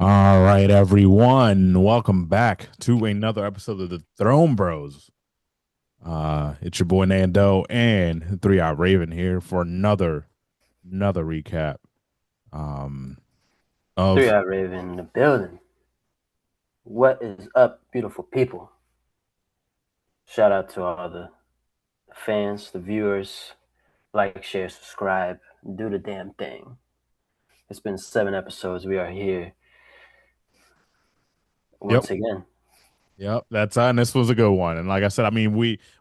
All right, everyone. Welcome back to another episode of the Throne Bros. It's your boy Nando and Three Eye Raven here for another recap um Three of Eye Raven in the building. What is up, beautiful people? Shout out to all the fans, the viewers. Like, share, subscribe, do the damn thing. It's been 7 episodes. We are here yep, once again. yep. That's and this was a good one. And like I said, I mean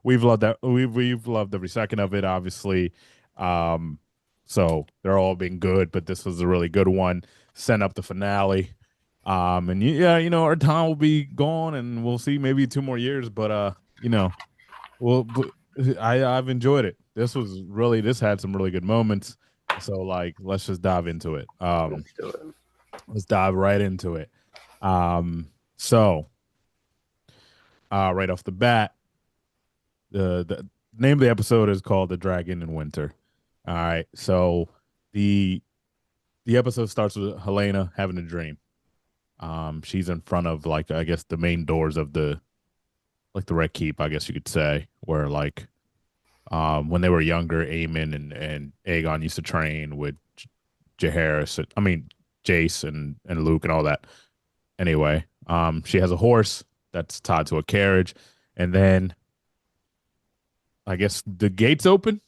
we've loved that we've loved every second of it, obviously. Um, so they're all been good, but this was a really good one. Send up the finale. And yeah, our time will be gone, and we'll see maybe 2 more years. But well, I've enjoyed it. This had some really good moments. So like, let's just dive into it. Let's do it. Let's dive right into it. Um, so right off the bat, the name of the episode is called "The Dragon in Winter." All right, so the the episode starts with Helena having a dream. She's in front of like I guess the main doors of the Red Keep, I guess you could say, where like when they were younger, Aemon and Aegon used to train with Jaehaerys. I mean Jace and Luke and all that. Anyway, she has a horse that's tied to a carriage, and then I guess the gates open.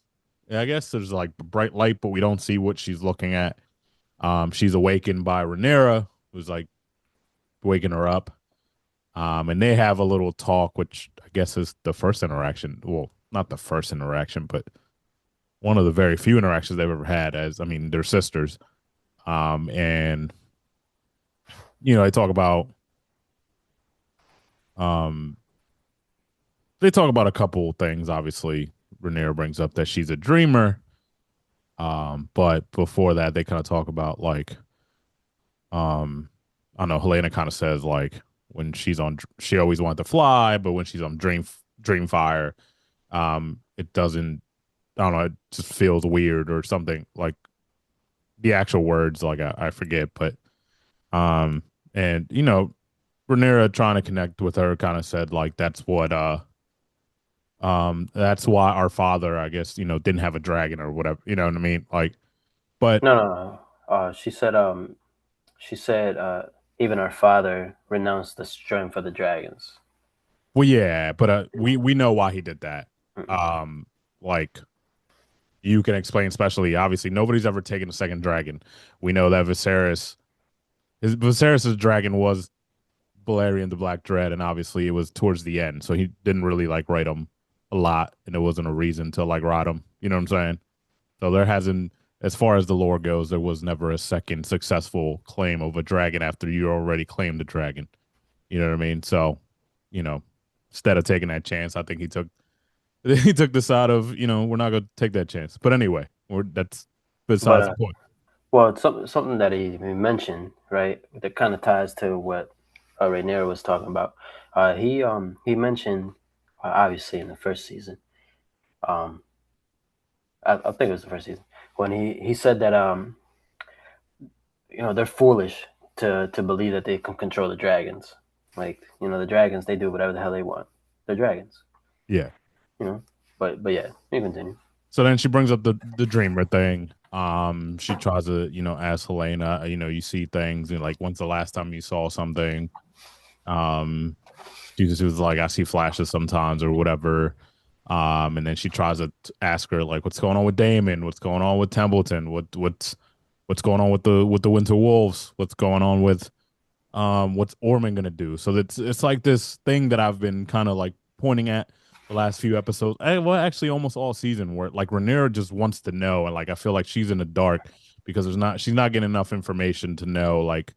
I guess there's like bright light, but we don't see what she's looking at. She's awakened by Rhaenyra, who's like waking her up. And they have a little talk, which I guess is the first interaction. Well, not the first interaction, but one of the very few interactions they've ever had. As I mean, they're sisters. And they talk about um, they talk about a couple things. Obviously, Rhaenyra brings up that she's a dreamer. But before that, they kind of talk about like um, I don't know. Helena kind of says like when she always wanted to fly, but when she's on Dreamfire, it doesn't. I don't know. It just feels weird or something. Like the actual words, like I forget, but um, and Rhaenyra trying to connect with her kind of said like that's why our father, I guess, didn't have a dragon or whatever. You know what I mean? Like, but No, no, no. She said, even our father renounced the strength for the dragons. well, yeah, but we know why he did that. Mm-mm. Um, like you can explain, especially obviously nobody's ever taken a second dragon. We know that Viserys's dragon was Balerion the Black Dread, and obviously it was towards the end, so he didn't really like write him a lot, and it wasn't a reason to like write him. You know what I'm saying? So there hasn't, as far as the lore goes, there was never a second successful claim of a dragon after you already claimed a dragon. You know what I mean? So, you know, instead of taking that chance, I think he took he took the side of we're not going to take that chance. But anyway, that's But besides the point. well, it's something that he mentioned, right? That kind of ties to what Rhaenyra was talking about. He mentioned obviously in the first season. Um, I think it was the first season when he said that they're foolish to believe that they can control the dragons. Like the dragons, they do whatever the hell they want. They're dragons, Yeah. you know. But yeah, you continue. So then she brings up the dreamer thing. She tries to ask Helena. You see things and like when's the last time you saw something? Um, she was like, I see flashes sometimes or whatever. And then she tries to ask her like, what's going on with Damon? What's going on with Templeton? What's going on with the Winter Wolves? What's going on with what's Orman gonna do? So it's like this thing that I've been kind of like pointing at the last few episodes. Well, actually, almost all season, where like Rhaenyra just wants to know, and like I feel like she's in the dark because she's not getting enough information to know like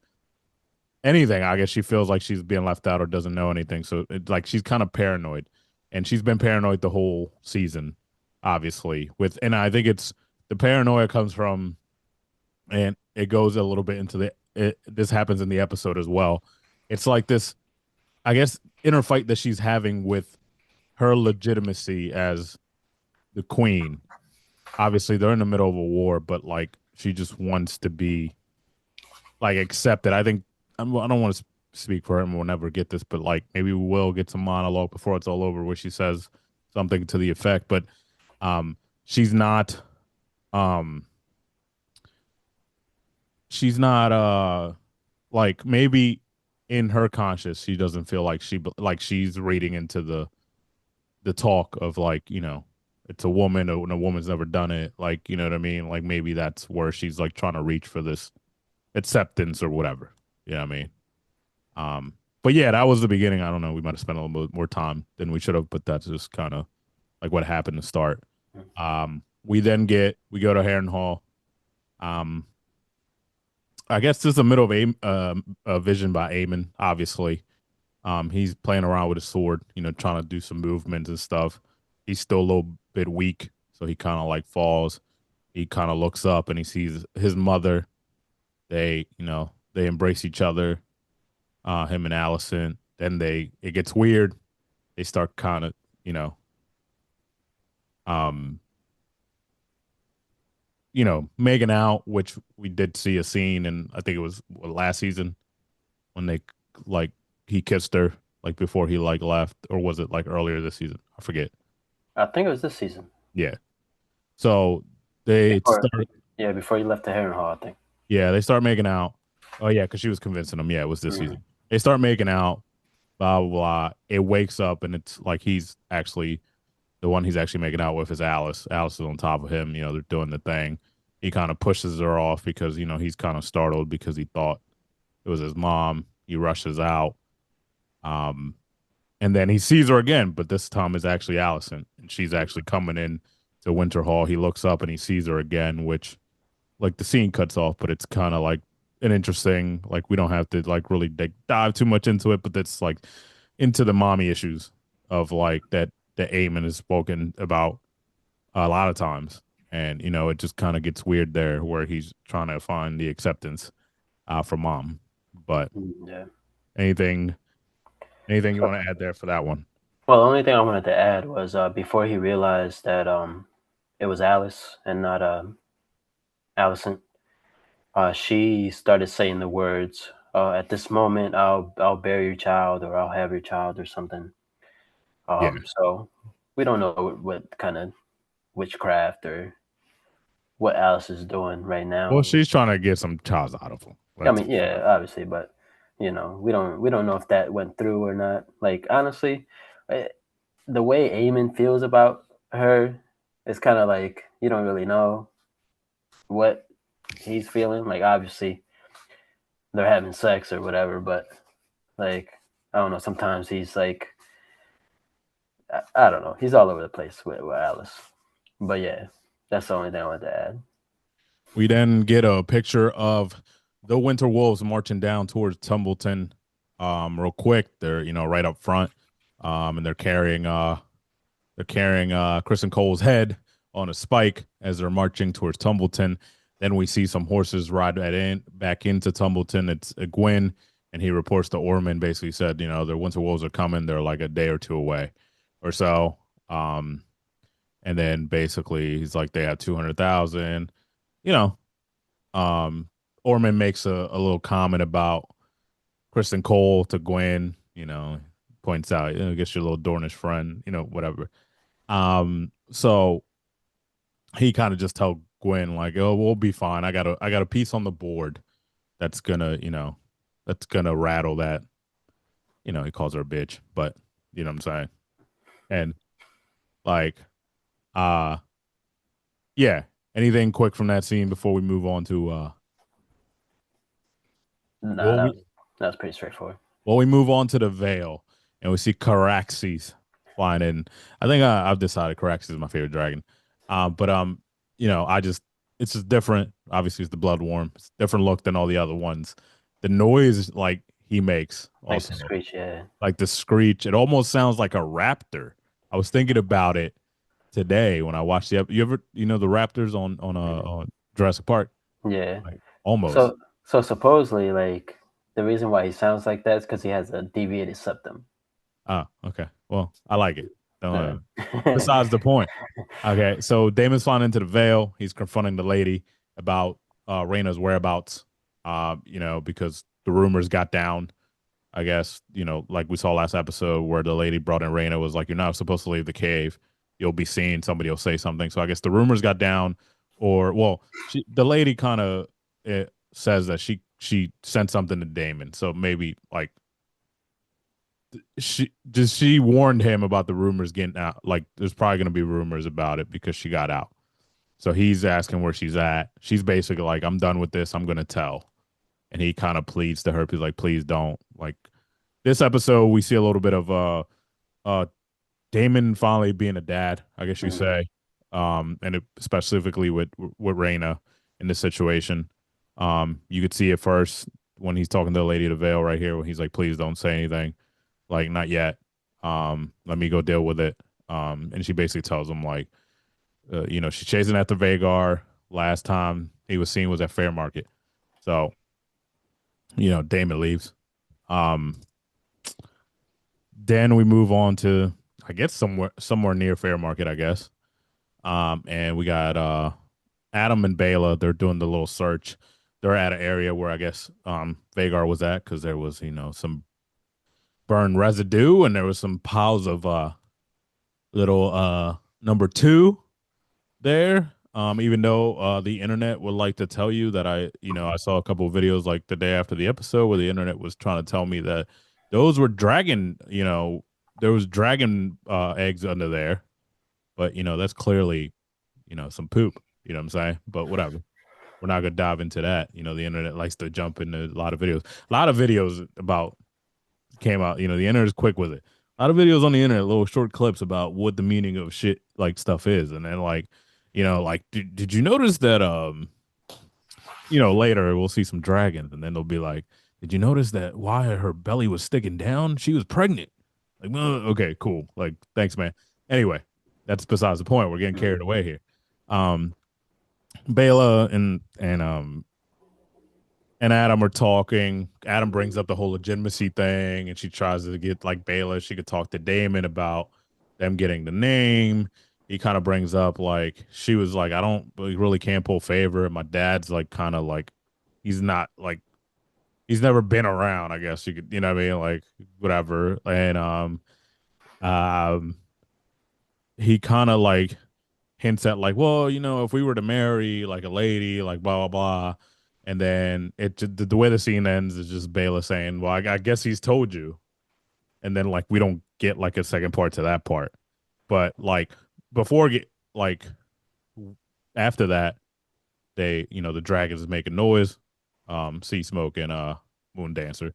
anything. I guess she feels like she's being left out or doesn't know anything. So it's like she's kind of paranoid, and she's been paranoid the whole season, obviously. And I think it's the paranoia comes from, and it goes a little bit into this happens in the episode as well. It's like this, I guess, inner fight that she's having with her legitimacy as the queen. Obviously, they're in the middle of a war, but like she just wants to be like accepted. I think I don't want to speak for him. We'll never get this, but like maybe we will get some monologue before it's all over, where she says something to the effect. But um, she's not um, she's not like maybe in her conscious she doesn't feel like she's reading into the talk of like it's a woman and a woman's never done it, like you know what I mean, like maybe that's where she's like trying to reach for this acceptance or whatever, you know what I mean. But yeah, that was the beginning. I don't know, we might have spent a little bit more time than we should have, but that's just kind of like what happened to start. We go to Heron Hall. um I guess this is the middle of a vision by Aemon, obviously. He's playing around with his sword, trying to do some movements and stuff. He's still a little bit weak, so he kind of like falls. He kind of looks up and he sees his mother. They embrace each other, him and Allison. Then it gets weird. They start kind of, um, making out, which we did see a scene, and I think it was last season when they like he kissed her like before he like left, or was it like earlier this season? I forget. I think it was this season. Yeah. So they Before, start. yeah, before you left the Heron Hall, I think. Yeah, they start making out. Oh yeah, because she was convincing him. Yeah, it was this Mm-hmm. season. They start making out. Blah blah blah. It wakes up and it's like he's actually the one he's actually making out with is Alice. Alice is on top of him. They're doing the thing. He kind of pushes her off because he's kind of startled because he thought it was his mom. He rushes out. Um, and then he sees her again, but this time is actually Allison, and she's actually coming in to Winter Hall. He looks up and he sees her again, which like the scene cuts off, but it's kind of like an interesting, like we don't have to like really dive too much into it, but that's like into the mommy issues of like that Eamon has spoken about a lot of times. And it just kind of gets weird there where he's trying to find the acceptance from mom. But Yeah. anything anything you want to add there for that one? Well, the only thing I wanted to add was before he realized that it was Alice and not Allison, she started saying the words, "At this moment, I'll bear your child, or I'll have your child, or something." Yeah. So we don't know what kind of witchcraft or what Alice is doing right Well, now. she's trying to get some child out of him. I That's mean, yeah, obviously, but we don't know if that went through or not. Like honestly, eh, the way Eamon feels about her is kind of like you don't really know what he's feeling. Like obviously they're having sex or whatever, but like I don't know. Sometimes he's like I don't know. He's all over the place with Alice. But yeah, that's the only thing I wanted to add. We then get a picture of the Winter Wolves marching down towards Tumbleton. Real quick, they're right up front, and they're carrying Kristen Cole's head on a spike as they're marching towards Tumbleton. Then we see some horses ride back into Tumbleton. It's Gwyn, and he reports to Orman. Basically said, the Winter Wolves are coming. They're like a day or two away, or so. And then basically he's like they have 200,000. You know, Orman makes a little comment about Kristen Cole to Gwen, points out, I guess your little Dornish friend, whatever. So he kind of just told Gwen like, "Oh, we'll be fine. I got a piece on the board that's gonna rattle that." He calls her a bitch, but you know what I'm saying. And like, uh, yeah. Anything quick from that scene before we move on to Nah, well we that was pretty straightforward. we move on to the Vale and we see Caraxes flying in. I think I've decided Caraxes is my favorite dragon. But I just it's just different. Obviously, it's the Bloodworm. It's a different look than all the other ones. The noise like he makes Like also the screech, yeah. like the screech. It almost sounds like a raptor. I was thinking about it today when I watched you ever the raptors on Jurassic Park, Yeah. like almost. So supposedly, like the reason why he sounds like that is because he has a deviated septum. Ah, okay. Well, I like it. Yeah. Besides the point. Okay, so Damon's flying into the Vale. He's confronting the lady about Rhaena's whereabouts. Because the rumors got down. I guess, like we saw last episode where the lady brought in Raina was like, you're not supposed to leave the cave. You'll be seen. Somebody will say something. So I guess the rumors got down, or well, the lady kind of says that she sent something to Damon. So maybe like she warned him about the rumors getting out. Like there's probably going to be rumors about it because she got out. So he's asking where she's at. She's basically like, I'm done with this. I'm going to tell. And he kind of pleads to her. He's like, please don't. Like this episode, we see a little bit of uh Damon finally being a dad, I guess you Mhm. say. And specifically with Raina in this situation. You could see it first when he's talking to the lady of the veil right here when he's like, please don't say anything. Like, not yet. Let me go deal with it. And she basically tells him like, she's chasing after Vagar. Last time he was seen was at Fair Market. So, Damon leaves. Um, then we move on to, I guess, somewhere near Fair Market, I guess. And we got Adam and Bela. They're doing the little search. They're at an area where I guess Vagar was at because there was some burned residue and there was some piles of little number two there. Even though the internet would like to tell you that I saw a couple of videos like the day after the episode where the internet was trying to tell me that those were dragon, there was dragon eggs under there, but that's clearly, some poop, you know what I'm saying? But whatever. We're not gonna dive into that. The internet likes to jump into a lot of videos. A lot of videos about came out, the internet is quick with it. A lot of videos on the internet, little short clips about what the meaning of shit like stuff is. And then like, like did you notice that later we'll see some dragons and then they'll be like, did you notice that why her belly was sticking down? She was pregnant. Like, well, okay, cool. Like, thanks, man. Anyway, that's besides the point. We're getting carried away here. Um, Bela and Adam are talking. Adam brings up the whole legitimacy thing, and she tries to get like Bela. She could talk to Damon about them getting the name. He kind of brings up like she was like, I don't really can't pull favor. My dad's like kind of like he's not like he's never been around. I guess you could, what I mean, like whatever. And um, he kind of like hints at like, well, if we were to marry like a lady, like blah blah blah, and then the way the scene ends is just Bela saying, "Well, I guess he's told you," and then like we don't get like a second part to that part, but like before get like after that, the dragons is making noise, Sea Smoke and Moon Dancer,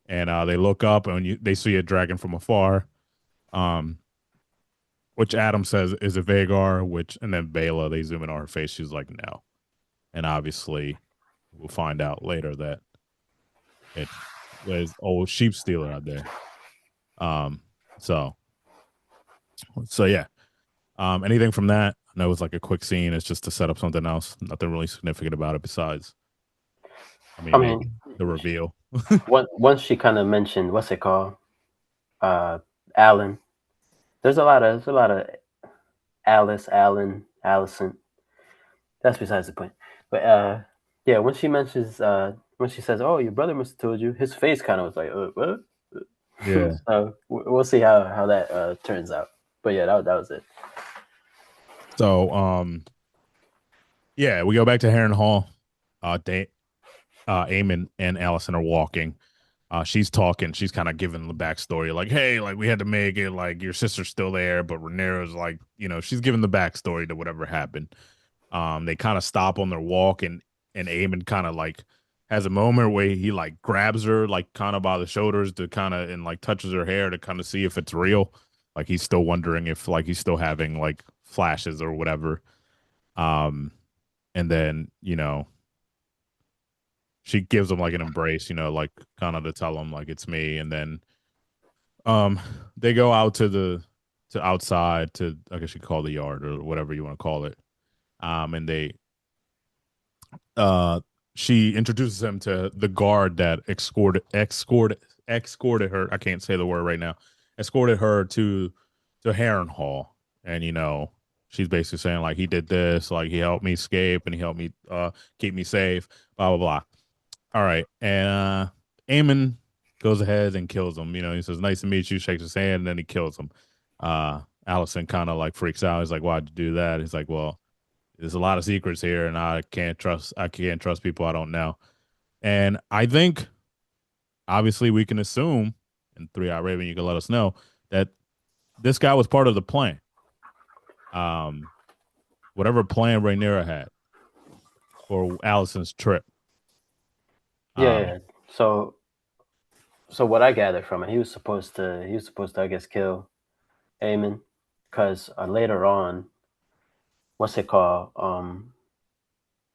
and they look up and they see a dragon from afar, um, which Adam says is a Vagar, and then Bela they zoom in on her face, she's like no. And obviously, we'll find out later that it was old sheep stealer out there. Um, so yeah. Anything from that? I know it's like a quick scene. It's just to set up something else. Nothing really significant about it besides, I I mean, maybe mean, the reveal. once she kind of mentioned what's it called, uh, Alan. There's a lot of Alice, Alan, Allison. That's besides the point. But yeah, when she says, "Oh, your brother must have told you," his face kind of was like, "What?" Yeah. So we'll see how that turns out. But yeah, that was it. So yeah, we go back to Heron Hall. Eamon and Allison are walking. She's talking. She's kind of giving the backstory, like, "Hey, like we had to make it. Like your sister's still there, but Rhaenyra's like, she's giving the backstory to whatever happened." They kind of stop on their walk, and Eamon kind of like has a moment where he like grabs her like kind of by the shoulders to kind of and like touches her hair to kind of see if it's real. Like he's still wondering if like he's still having like flashes or whatever. Um, and then she gives him like an embrace, like kind of to tell him like it's me. And then um they go out to outside to I guess you call the yard or whatever you want to call it. And they she introduces him to the guard that escorted her. I can't say the word right now. Escorted her to Heron Hall, and she's basically saying like he did this, like he helped me escape and he helped me keep me safe, blah blah blah. All right, and Aemon goes ahead and kills him. He says, "Nice to meet you," shakes his hand, and then he kills him. Allison kind of like freaks out. He's like, "Why'd you do that?" He's like, "Well, there's a lot of secrets here, and I can't trust people I don't know." And I think obviously we can assume, and 3 Eye Raven, you can let us know that this guy was part of the plan. Whatever plan Rhaenyra had for Allison's trip. Yeah. So what I gathered from it, he was supposed to I guess kill Aemon, because later on, what's it called?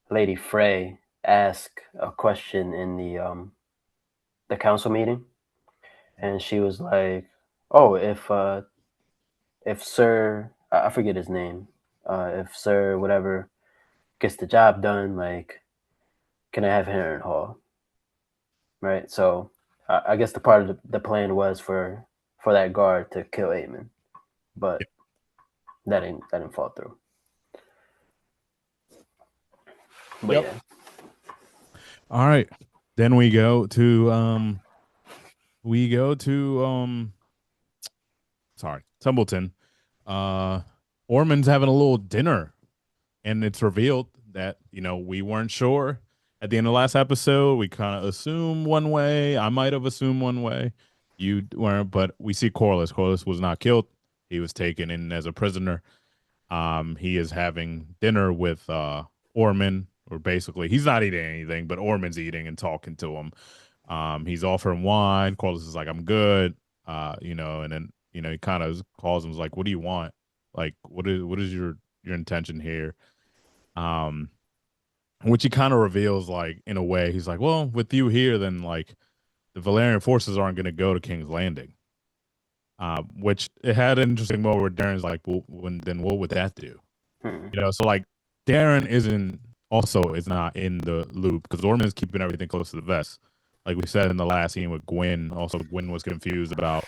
Lady Frey asked a question in the council meeting, and she was like, "Oh, if Sir, I forget his name, if Sir whatever gets the job done, like, can I have Harrenhal?" Right. So I guess the part of the plan was for that guard to kill Aemon, but that didn't fall through. But Yep. yeah. All right. Then we go to sorry, Tumbleton. Ormond's having a little dinner, and it's revealed that we weren't sure at the end of the last episode. We kind of assumed one way. I might have assumed one way. You weren't, but we see Corlys. Corlys was not killed. He was taken in as a prisoner. He is having dinner with Ormond, or basically he's not eating anything, but Ormond's eating and talking to him. He's offering wine. Corlys is like, "I'm good," and then he kind of calls him, like, "What do you want? Like, what is your intention here?" Um, which he kind of reveals, like, in a way, he's like, "Well, with you here, then like the Valerian forces aren't going to go to King's Landing." Which it had an interesting moment where Darren's like, "Well, then what would that do?" So like Darren is not in the loop because Ormond's keeping everything close to the vest. Like we said in the last scene with Gwen, also Gwen was confused about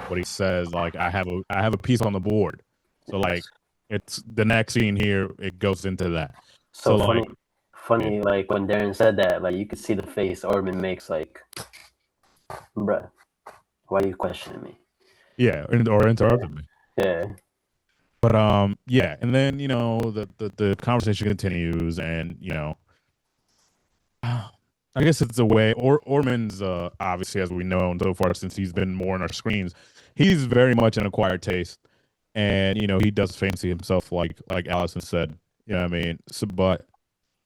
what he says. Like, I have a piece on the board. So like it's the next scene here, it goes into that. So So like, yeah, funny. Like when Darren said that, like you could see the face Ormond makes. Like, bruh, why are you questioning me? yeah, or interrupted me. Yeah. But yeah, and then the conversation continues, and I guess it's a way. Ormond's obviously, as we know, and so far since he's been more on our screens, he's very much an acquired taste, and he does fancy himself, like Allison said. You know what I mean? So, but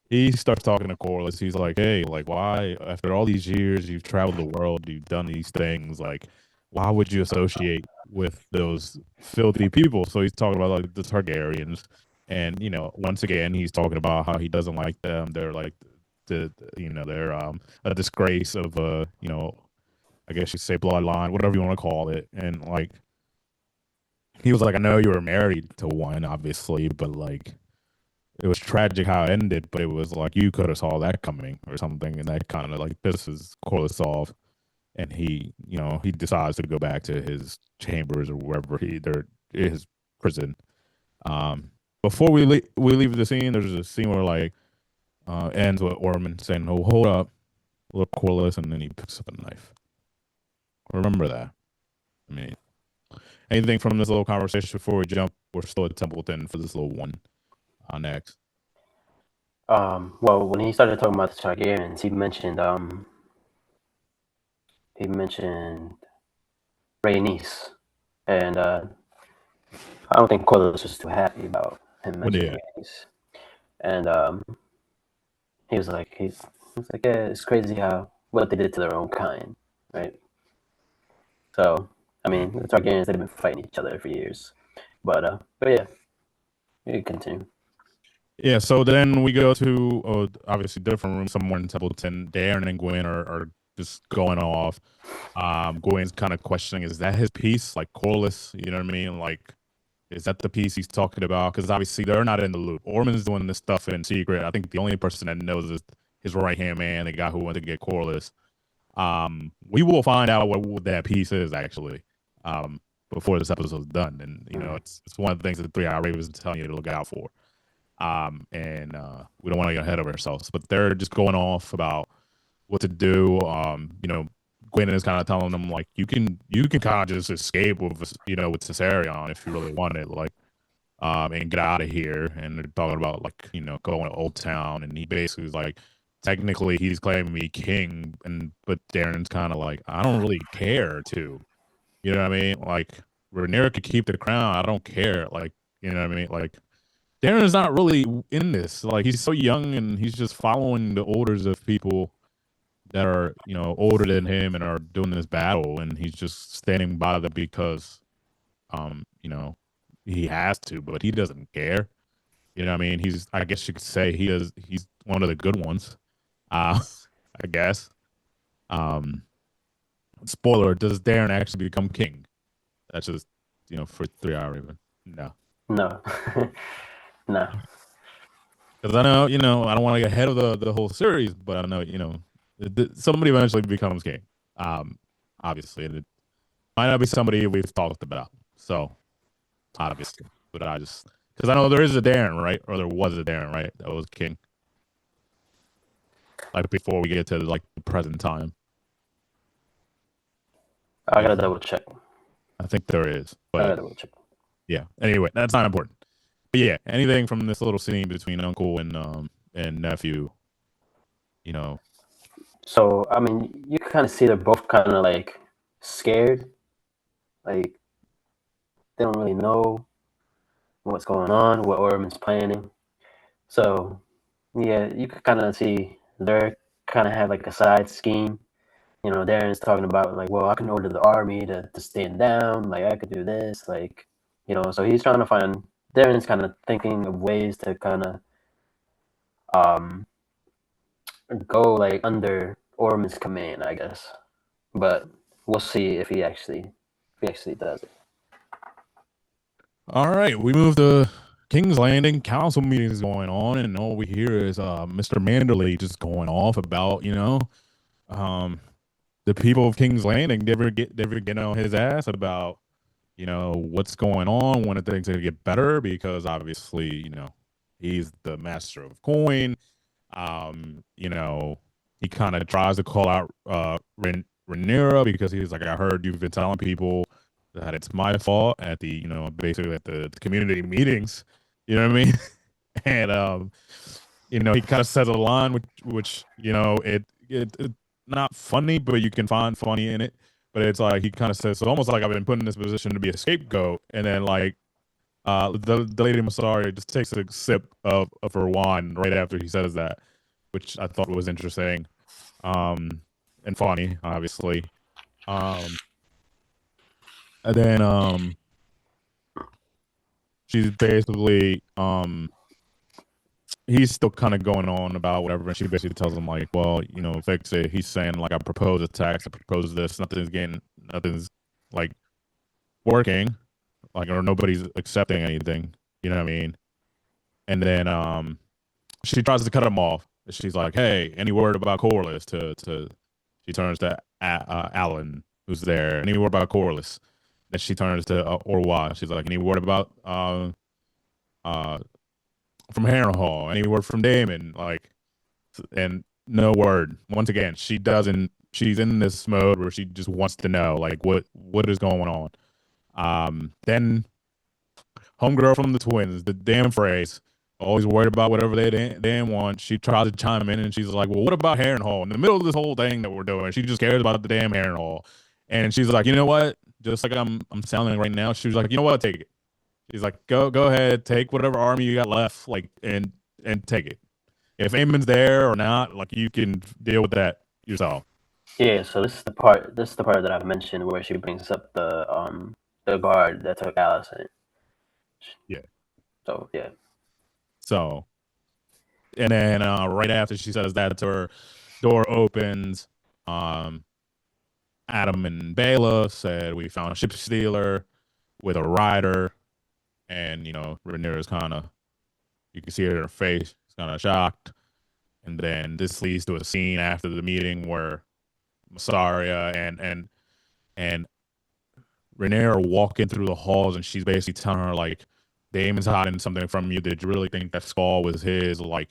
he starts talking to Corlys. He's like, "Hey, like, why after all these years you've traveled the world, you've done these things, like, why would you associate with those filthy people?" So he's talking about like the Targaryens, and once again, he's talking about how he doesn't like them. They're like they're a disgrace of I guess you say bloodline, whatever you want to call it, and like he was like, "I know you were married to one, obviously, but like." It was tragic how it ended, but it was like you could have saw that coming or something, and that kind of like pisses Corlys off, and he decides to go back to his chambers or wherever his prison. Um, before we leave the scene, there's a scene where like ends with Ormond saying, "Oh, hold up, look, Corlys," and then he picks up a knife. Remember that. I mean, anything from this little conversation before we jump? We're still at Templeton for this little one next. Well, when he started talking about the Targaryens, he mentioned Rhaenys, and I don't think Corlys was too happy about him Well, mentioning yeah, Rhaenys. And he was like, yeah, it's crazy how what they did to their own kind, right? So I yeah. mean, the Targaryens they've been fighting each other for years, but yeah, you can continue. Yeah, so then we go to obviously different room somewhere in Templeton. Darren and Gwen are just going off. Gwen's kind of questioning, is that his piece? Like Corlys, you know what I mean? Like, is that the piece he's talking about? Because obviously they're not in the loop. Ormond's doing this stuff in secret. I think the only person that knows is his right hand man, the guy who went to get Corlys. We will find out what that piece is actually. Before this episode's done, and Mm. it's one of the things that 3 Eye Raven is telling you to look out for. And we don't want to get ahead of ourselves, but they're just going off about what to do. Quinn is kind of telling them like you can kind of just escape with with Caesarion if you really want it, like and get out of here. And they're talking about like going to Old Town, and he basically is like technically he's claiming me king, but Darren's kind of like I don't really care too, you know what I mean? Like Rhaenyra could keep the crown, I don't care, like you know what I mean? Like Darren's not really in this, like he's so young and he's just following the orders of people that are older than him and are doing this battle, and he's just standing by them because you know he has to, but he doesn't care. You know what I mean? I guess you could say he's one of the good ones. uh I guess. um Spoiler, does Darren actually become king? That's just for 3 hour even. No. No. No. Because I know, I don't want to get ahead of the whole series, but I know, somebody eventually becomes king. Obviously, and it might not be somebody we've talked about. So, obviously, but because I know there is a Darren, right? Or there was a Darren, right? That was king. Like before we get to like the present time. I gotta double check. I think there is, but I gotta double check. Yeah. Anyway, that's not important. But yeah, anything from this little scene between uncle and nephew, So I mean, you kind of see they're both kind of like scared, like they don't really know what's going on, what Orman's planning. So yeah, you could kind of see they're kind of have like a side scheme. Darren's talking about like, well, I can order the army to stand down. Like I could do this, like So he's trying to find. Darren's kind of thinking of ways to kind of um go like under Orman's command, I guess. But we'll see if he actually does it. All right, we move to King's Landing. Council meetings going on, and all we hear is Mr. Manderley just going off about the people of King's Landing never get on his ass about what's going on, when are things going to get better, because obviously he's the master of coin. He kind of tries to call out Rhaenyra because he's like, I heard you've been telling people that it's my fault at the basically at the community meetings, you know what I mean? And he kind of says a line which it not funny, but you can find funny in it. But it's like he kind of says, so almost like I've been put in this position to be a scapegoat, and then like the Lady Mysaria just takes a sip of her wine right after he says that, which I thought was interesting and funny, obviously. And then she's basically he's still kind of going on about whatever, and she basically tells him like, well, fix it. He's saying like, I propose a tax, I propose this, nothing's like working, like, or nobody's accepting anything, you know what I mean? And then she tries to cut him off. She's like, hey, any word about Corlys? She turns to Alan, who's there. Any word about Corlys? Then she turns to Orwa. She's like, any word about from Harrenhal? Any word from Daemon? Like, and no word. Once again, she's in this mode where she just wants to know like what is going on. Then homegirl from the twins, the damn phrase, always worried about whatever they want. She tries to chime in and she's like, well, what about Harrenhal? In the middle of this whole thing that we're doing, she just cares about the damn Harrenhal. And she's like, you know what? Just like I'm sounding right now. She was like, you know what? Take it. She's like, go ahead, take whatever army you got left, like, and take it. If Aemon's there or not, like, you can deal with that yourself. Yeah, so this is the part that I've mentioned where she brings up the guard that took Alicent. Yeah. So yeah. So, and then right after she says that to her, door opens. Adam and Bela said we found a ship stealer with a rider. And Rhaenyra's kind of, you can see it in her face, she's kind of shocked. And then this leads to a scene after the meeting where Mysaria and Rhaenyra walk in through the halls, and she's basically telling her like, Daemon's hiding something from you. Did you really think that skull was his? Like,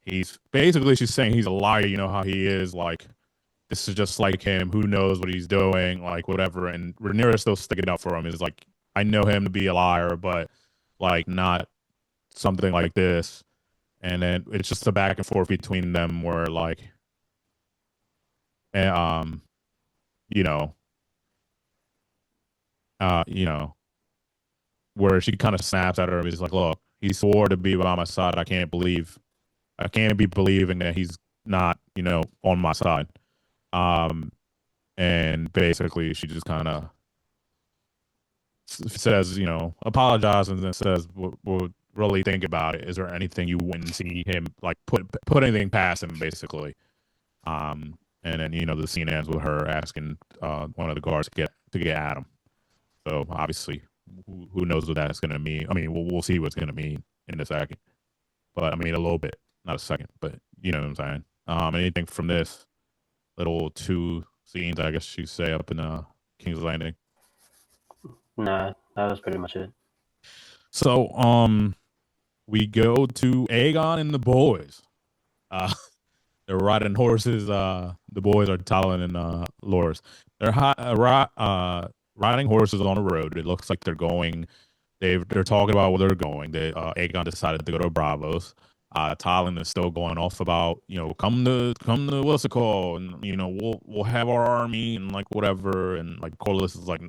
she's saying he's a liar. You know how he is. Like, this is just like him. Who knows what he's doing? Like whatever. And Rhaenyra is still sticking up for him. Is like, I know him to be a liar, but like not something like this. And then it's just a back and forth between them where like, and, you know, you know, where she kind of snaps at her and is like, look, he swore to be by my side. I can't be believing that he's not, on my side. Um, and basically she just kind of says, apologizes and then says, "We'll really think about it. Is there anything you wouldn't see him like put anything past him?" Basically, and then the scene ends with her asking one of the guards to get at him. So obviously, who knows what that's going to mean? I mean, we'll see what's going to mean in a second. But I mean, a little bit, not a second, but you know what I'm saying. Anything from this little two scenes, I guess you say, up in King's Landing? Nah, that was pretty much it. So, we go to Aegon and the boys. Uh, they're riding horses. The boys are Talon and Loras. They're riding horses on a road. It looks like they're going. They're talking about where they're going. Aegon decided to go to Bravos. Talon is still going off about come to what's it called, and we'll have our army and like whatever, and like Corlys is like,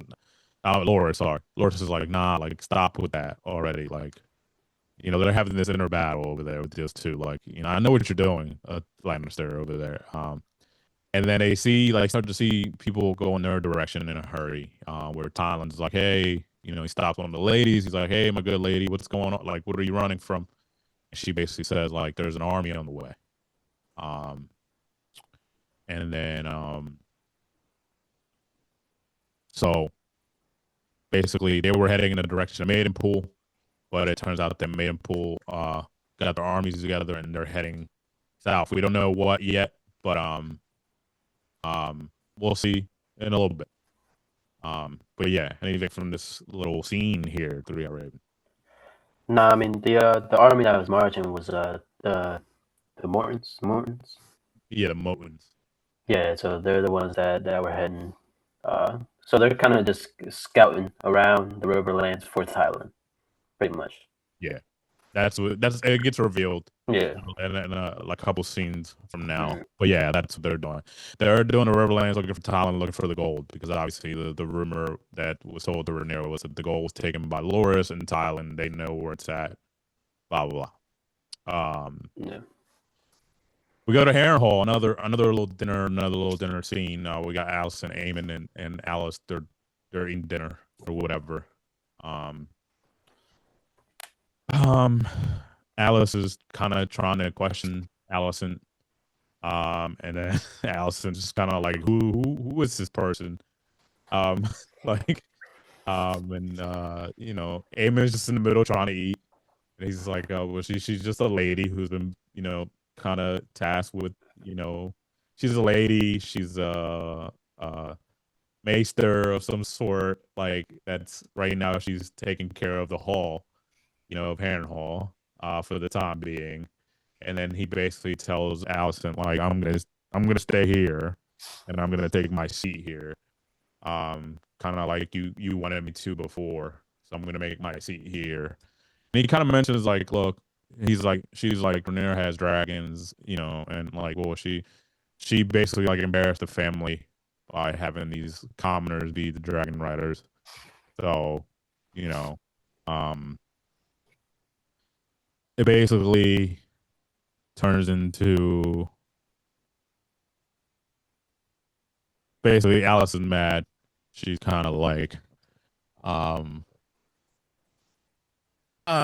Loras is like, nah, like stop with that already, like. They're having this inner battle over there with those two. Like, I know what you're doing, Lannister over there. And then they start to see people go in their direction in a hurry. Where Tyland's like, hey, he stops one of the ladies. He's like, hey, my good lady, what's going on? Like, what are you running from? And she basically says, like, there's an army on the way. And then, so basically they were heading in the direction of Maidenpool. But it turns out that Maidenpool got their armies together and they're heading south. We don't know what yet, but we'll see in a little bit. But yeah, anything from this little scene here, Three Eyed Raven? Nah, I mean the army that was marching was the Mortons. Mortons. Yeah, the Motons. Yeah, so they're the ones that were heading. So they're kind of just scouting around the Riverlands for Thailand, pretty much. Yeah, that's it gets revealed. Yeah, and like a couple scenes from now. But yeah, that's what they're doing. They're doing the Riverlands, looking for Thailand, looking for the gold, because obviously the rumor that was told to Rhaenyra was that the gold was taken by Loras in Thailand. They know where it's at. Blah blah blah. Yeah. We go to Harrenhal, another little dinner scene. We got Alice and Aemon and Alice. They're eating dinner or whatever. Alice is kind of trying to question Alicent. And then Alicent's just kind of like, who is this person? Like, and Aemon's just in the middle trying to eat, and he's like, well, she's just a lady who's been, kind of tasked with, she's a lady, she's a maester of some sort, like that's right now she's taking care of the hall, of Harrenhal, for the time being. And then he basically tells Alicent, like, I'm gonna stay here and I'm gonna take my seat here. Kind of like you wanted me to before. So I'm gonna make my seat here. And he kind of mentions like, look, she's like, Rhaenyra has dragons, and like, well, she basically like embarrassed the family by having these commoners be the dragon riders. So, it basically turns into basically Alice is mad. She's kind of like,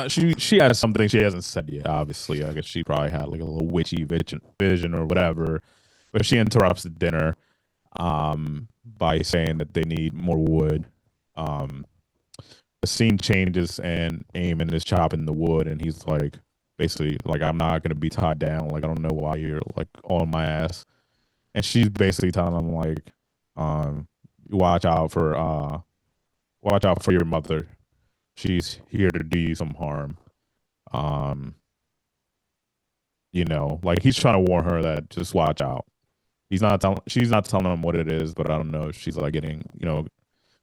she has something she hasn't said yet. Obviously, I guess she probably had like a little witchy vision or whatever. But she interrupts the dinner, by saying that they need more wood. The scene changes and Aemon is chopping the wood, and he's like, basically like, I'm not gonna be tied down. Like, I don't know why you're like on my ass. And she's basically telling him like, watch out for your mother. She's here to do you some harm. Like he's trying to warn her that just watch out. she's not telling him what it is, but I don't know. She's like getting,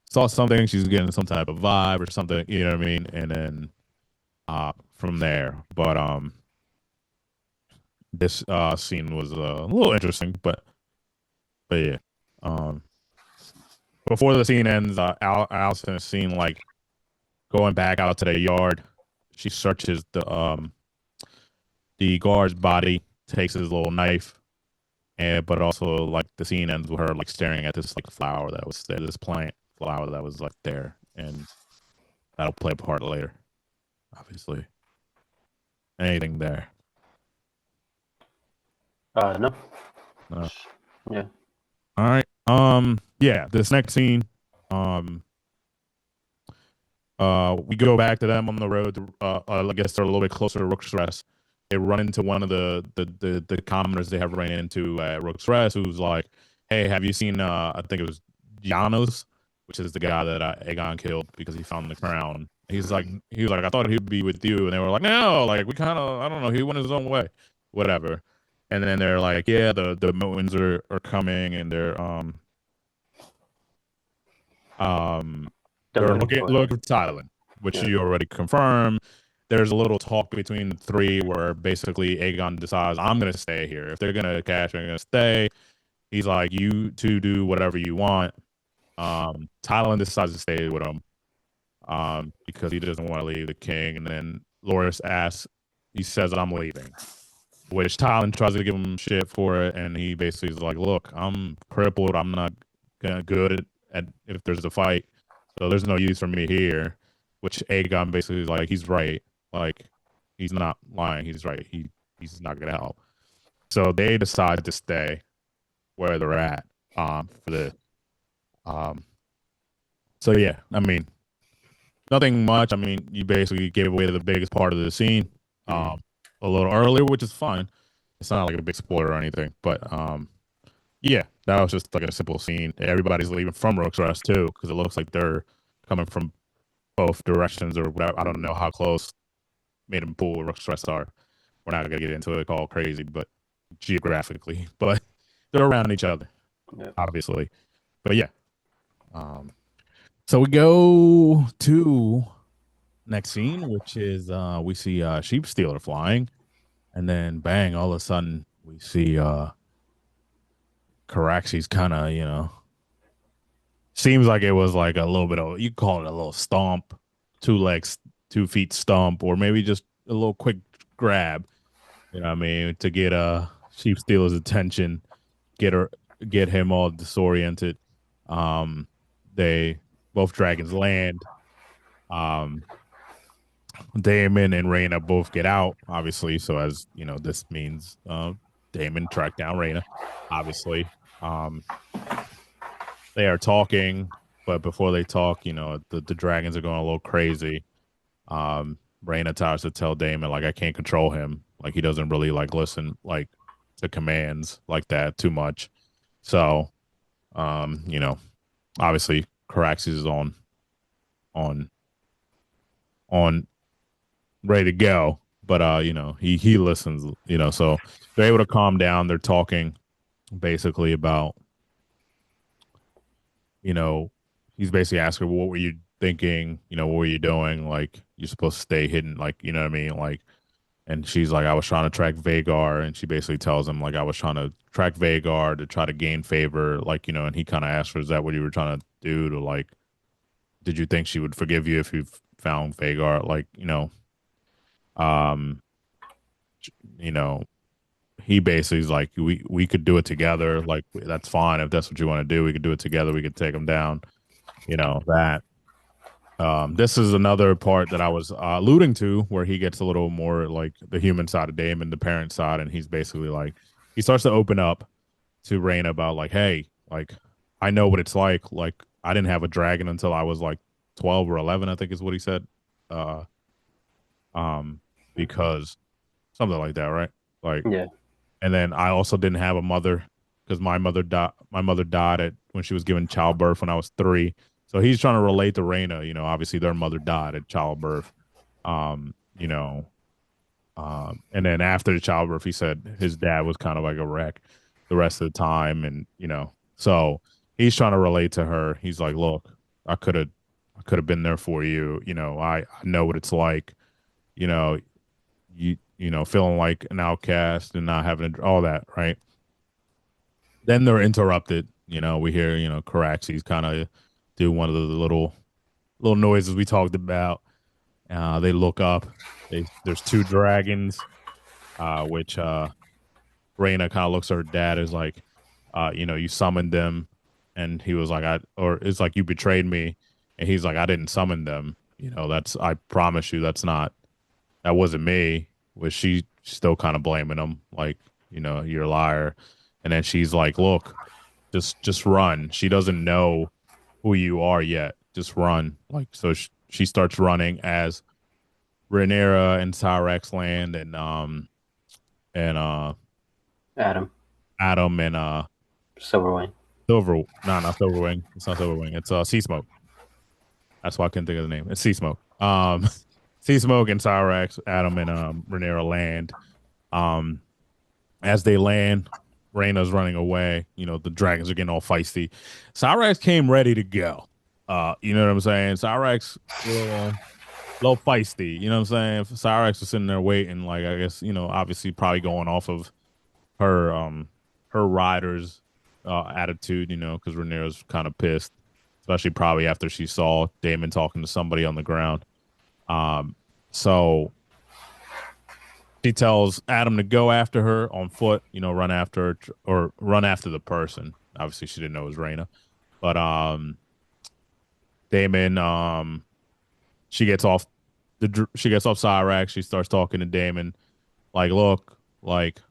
saw something. She's getting some type of vibe or something. You know what I mean? And then from there, but this scene was a little interesting, but yeah. Um, before the scene ends, Allison is seen like going back out to the yard. She searches the guard's body, takes his little knife, and but also like the scene ends with her like staring at this like flower that was there, this plant flower that was like there, and that'll play a part later, obviously. Anything there? No. No. Yeah. All right. Yeah. This next scene, um, we go back to them on the road. I guess they're a little bit closer to Rook's Rest. They run into one of the commoners they have ran into at Rook's Rest, who's like, "Hey, have you seen? I think it was Janos, which is the guy that Aegon killed because he found the crown." He was like, "I thought he'd be with you," and they were like, "No, like we kind of, I don't know, he went his own way, whatever." And then they're like, "Yeah, the Mountains are coming, and um They're they're looking for looking him. for Thailand, which Yeah. you already confirmed. There's a little talk between the three where basically Aegon decides, I'm gonna stay here. If they're gonna catch me, I'm gonna stay. He's like, you two do whatever you want. Thailand decides to stay with him because he doesn't want to leave the king. And then Loras asks, he says, I'm leaving, which Thailand tries to give him shit for it. And he basically is like, look, I'm crippled. I'm not good at if there's a fight. So there's no use for me here, which Aegon basically is like, he's right. Like, he's not lying. He's right. He's not going to help. So they decide to stay where they're at for the um so yeah, I mean, nothing much. I mean, you basically gave away the biggest part of the scene a little earlier, which is fine. It's not like a big spoiler or anything, but yeah, that was just like a simple scene. Everybody's leaving from Rook's Rest too, because it looks like they're coming from both directions or whatever. I don't know how close Maiden Pool or Rook's Rest are. We're not gonna get into it all crazy, but geographically, but they're around each other, Yeah. obviously. But yeah, um, so we go to next scene, which is we see Sheep Stealer flying, and then bang, all of a sudden we see Caraxes kind of, seems like it was like a little bit of, you call it a little stomp, 2 legs, 2 feet stomp, or maybe just a little quick grab, you know what I mean, to get Sheep Stealer's attention, get her get him all disoriented. Um they both dragons land. Um Damon and Reyna both get out, obviously. So as you know, this means Damon tracked down Reyna, obviously. Um they are talking, but before they talk, the dragons are going a little crazy. Reyna tries to tell Damon like I can't control him. Like he doesn't really like listen like to commands like that too much. So um, you know, obviously Caraxes is on on ready to go. But he listens, so they're able to calm down. They're talking basically about, you know, he's basically asking, what were you thinking? What were you doing? Like, you're supposed to stay hidden, like, you know what I mean? Like, and she's like, I was trying to track Vagar. And she basically tells him, like, I was trying to track Vagar to try to gain favor. Like, and he kind of asks her, is that what you were trying to do to, like, did you think she would forgive you if you found Vagar? Like, um, you know, he basically is like, we could do it together. Like, that's fine. If that's what you want to do, we could do it together. We could take him down, that. This is another part that I was alluding to where he gets a little more like the human side of Damon, the parent side, and he's basically like he starts to open up to Rain about like, hey, like I know what it's like. Like I didn't have a dragon until I was like 12 or 11, I think is what he said. Uh, because something like that, right? Like, Yeah. and then I also didn't have a mother because my mother died. My mother died at when she was given childbirth when I was 3. So he's trying to relate to Reyna. Obviously their mother died at childbirth. Um, you know, and then after the childbirth, he said his dad was kind of like a wreck. the rest of the time, and so he's trying to relate to her. He's like, look, I could have I could have been there for you. I know what it's like. You know, feeling like an outcast and not having all that, right? Then they're interrupted. We hear, Caraxes kind of do one of the little noises we talked about. They look up. There's two dragons, which Reyna kind of looks at her dad as like, you summoned them, and he was like, or it's like you betrayed me, and he's like, I didn't summon them. I promise you, that wasn't me. Was she still kind of blaming him, like, you're a liar, and then she's like, look, just run. She doesn't know who you are yet. Just run. Like, so she starts running as Rhaenyra and Cyrax land, and Adam Adam and Silverwing. Not Silverwing. It's not Silverwing. It's Sea Smoke. That's why I couldn't think of the name. It's Sea Smoke. Sea Smoke and Cyrax, Adam and Rhaenyra land. Um, as they land, Reyna's running away. The dragons are getting all feisty. Cyrax came ready to go. You know what I'm saying? Cyrax little feisty. You know what I'm saying? Cyrax was sitting there waiting, like, I guess, obviously probably going off of her rider's attitude, because Rhaenyra's kind of pissed, especially probably after she saw Daemon talking to somebody on the ground. So she tells Adam to go after her on foot, run after her, or run after the person. Obviously, she didn't know it was Reyna, but Daemon, she gets off Cyrax. She starts talking to Daemon, like, look, like,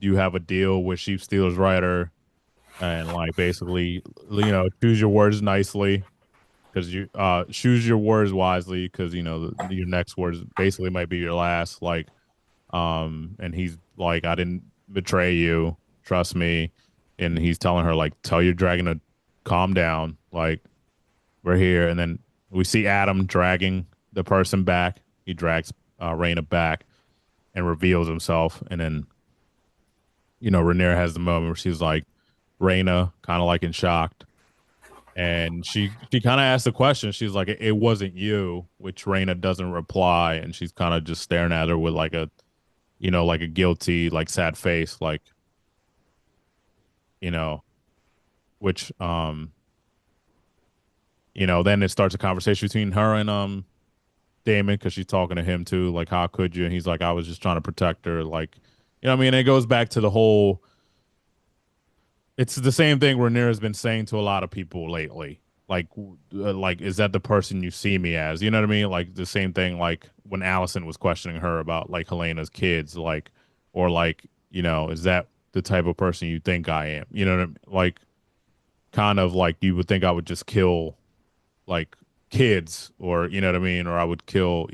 you have a deal with Sheep Stealer's Rider, and like basically, choose your words nicely, because you choose your words wisely, because your next words basically might be your last. Like, and he's like, I didn't betray you, trust me. And he's telling her, like, tell your dragon to calm down, like, we're here. And then we see Adam dragging the person back. He drags Reyna back and reveals himself, and then Rhaenyra has the moment where she's like, Reyna, kind of like in shocked. And she kind of asked the question. She's like, it wasn't you, which Reyna doesn't reply. And she's kind of just staring at her with like like a guilty, like sad face, like, you know, which, then it starts a conversation between her and, Daemon, because she's talking to him too. Like, how could you? And he's like, I was just trying to protect her. Like, what I mean? It goes back to the whole, it's the same thing Rhaenyra's been saying to a lot of people lately. Like, is that the person you see me as? You know what I mean? Like the same thing, like when Allison was questioning her about like Helena's kids, like, or like, is that the type of person you think I am? You know what I mean? Like, kind of like you would think I would just kill like kids, or you know what I mean? Or I would kill,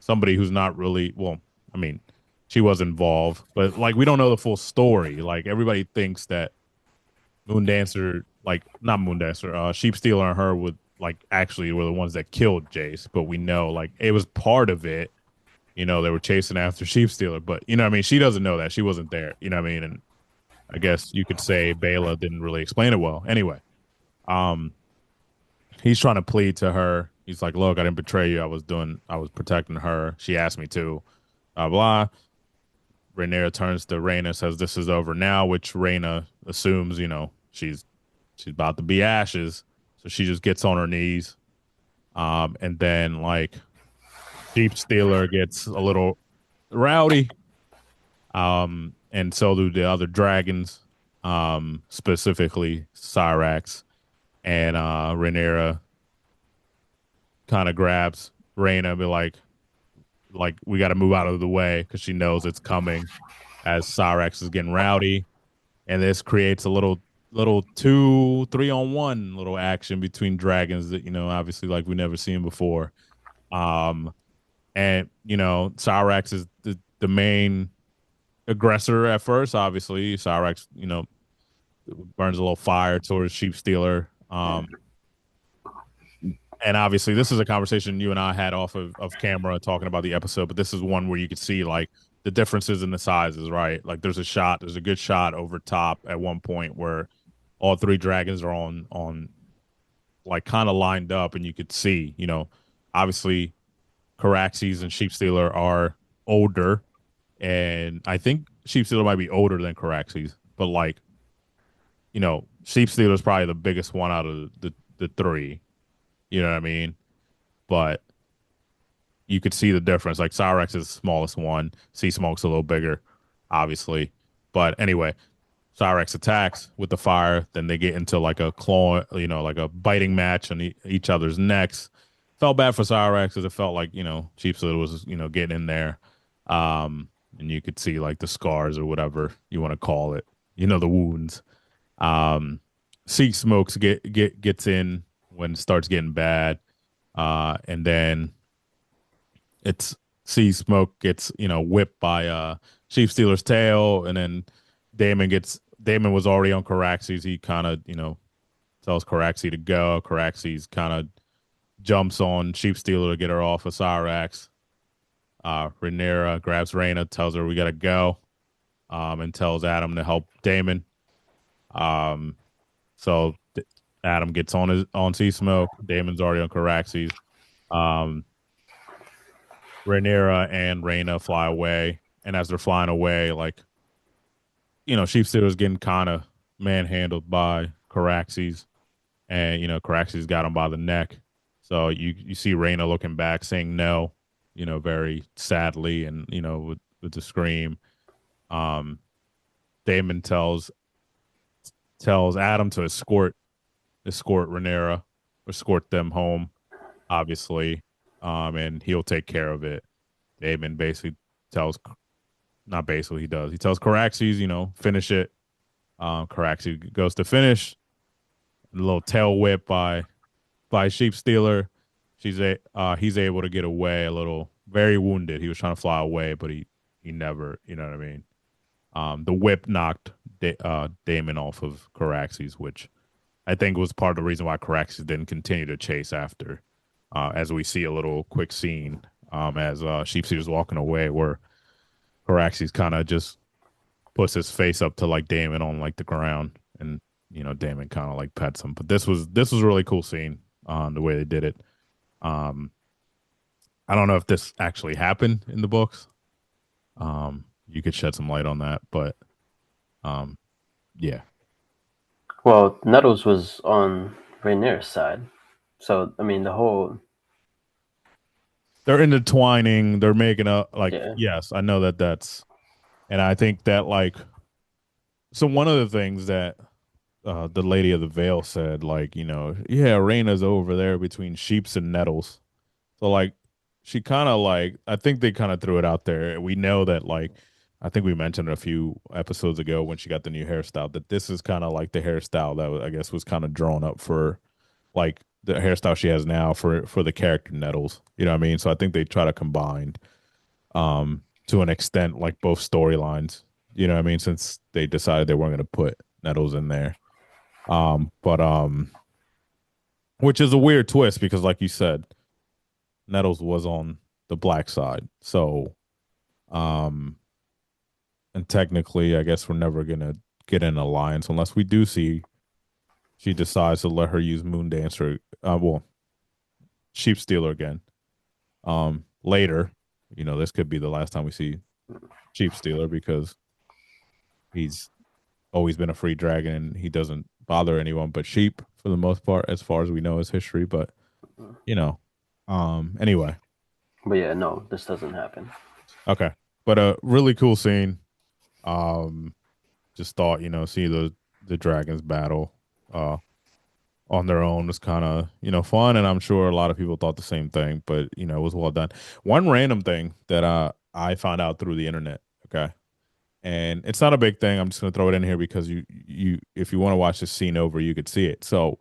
somebody who's not really, well, I mean, she was involved, but like we don't know the full story. Like everybody thinks that Moondancer, like not Moondancer, Sheep Stealer and her would like actually were the ones that killed Jace, but we know like it was part of it. They were chasing after Sheep Stealer, but what I mean, she doesn't know that. She wasn't there. You know what I mean? And I guess you could say Bela didn't really explain it well. Anyway, um, he's trying to plead to her. He's like, look, I didn't betray you. I was protecting her. She asked me to, blah, blah. Rhaenyra turns to Reyna, says, this is over now, which Reyna assumes, she's about to be ashes. So she just gets on her knees. And then like Sheep Stealer gets a little rowdy. And so do the other dragons, specifically Cyrax, and Rhaenyra kind of grabs Reyna and be like we got to move out of the way, because she knows it's coming as Cyrax is getting rowdy, and this creates a little 2-3-on-1 little action between dragons that obviously like we never seen before. And Cyrax is the main aggressor at first. Obviously, Cyrax burns a little fire towards Sheep Stealer. And obviously, this is a conversation you and I had off of camera talking about the episode, but this is one where you could see like the differences in the sizes, right? Like there's a good shot over top at one point where all three dragons are on like kind of lined up, and you could see, obviously Caraxes and Sheepstealer are older, and I think Sheepstealer might be older than Caraxes, but like, Sheepstealer is probably the biggest one out of the three. You know what I mean? But you could see the difference. Like Cyrex is the smallest one. Sea Smoke's a little bigger, obviously. But anyway, Cyrex attacks with the fire. Then they get into like a claw, like a biting match on each other's necks. Felt bad for Cyrex because it felt like, Sheepslitter was, getting in there. And you could see like the scars or whatever you want to call it, the wounds. Sea Smokes gets in when it starts getting bad. And then it's Sea Smoke gets, whipped by Chief Stealer's tail, and then Damon was already on Caraxes. He kind of, tells Caraxes to go. Caraxes kind of jumps on Chief Stealer to get her off of Cyrax. Rhaenyra grabs Rhaena, tells her we gotta go, and tells Adam to help Damon. So Adam gets on Sea Smoke. Damon's already on Caraxes. Rhaenyra and Rhaena fly away, and as they're flying away, like, Sheepstealer's getting kind of manhandled by Caraxes, and Caraxes got him by the neck. So you see Rhaena looking back, saying no, very sadly, and with the scream. Um, Damon tells Adam to escort Rhaenyra, escort them home, obviously, and he'll take care of it. Damon basically tells, not basically, he does. He tells Caraxes, finish it. Caraxes goes to finish. A little tail whip by Sheep Stealer. He's able to get away a little, very wounded. He was trying to fly away, but he never, you know what I mean. The whip knocked Damon off of Caraxes, which I think was part of the reason why Caraxes didn't continue to chase after. As we see a little quick scene, as Sheepseeder's walking away, where Caraxes kind of just puts his face up to like Damon on like the ground, and Damon kind of like pets him. But this was a really cool scene, the way they did it. I don't know if this actually happened in the books. You could shed some light on that, but yeah. Well, Nettles was on Rhaenyra's side, so I mean They're intertwining. They're making a like. yeah. Yes, I know that's, and I think that like. So one of the things that the Lady of the Veil said, like, yeah, Rhaena's over there between Sheeps and Nettles. So like, she kind of like, I think they kind of threw it out there. We know that, like, I think we mentioned a few episodes ago when she got the new hairstyle, that this is kind of like the hairstyle that I guess was kind of drawn up for like the hairstyle she has now for the character Nettles. You know what I mean? So I think they try to combine to an extent like both storylines. You know what I mean? Since they decided they weren't going to put Nettles in there. But which is a weird twist because, like you said, Nettles was on the black side. So, and technically, I guess we're never gonna get an alliance unless we do see she decides to let her use Moon Dancer. Well, Sheep Stealer again. Later, this could be the last time we see Sheep Stealer because he's always been a free dragon and he doesn't bother anyone but sheep for the most part, as far as we know his history. But anyway. But yeah, no, this doesn't happen. Okay. But a really cool scene. Just thought, see the dragons battle on their own was kind of, fun, and I'm sure a lot of people thought the same thing, but it was well done. One random thing that I found out through the internet, okay? And it's not a big thing. I'm just gonna throw it in here because you if you want to watch this scene over, you could see it. So,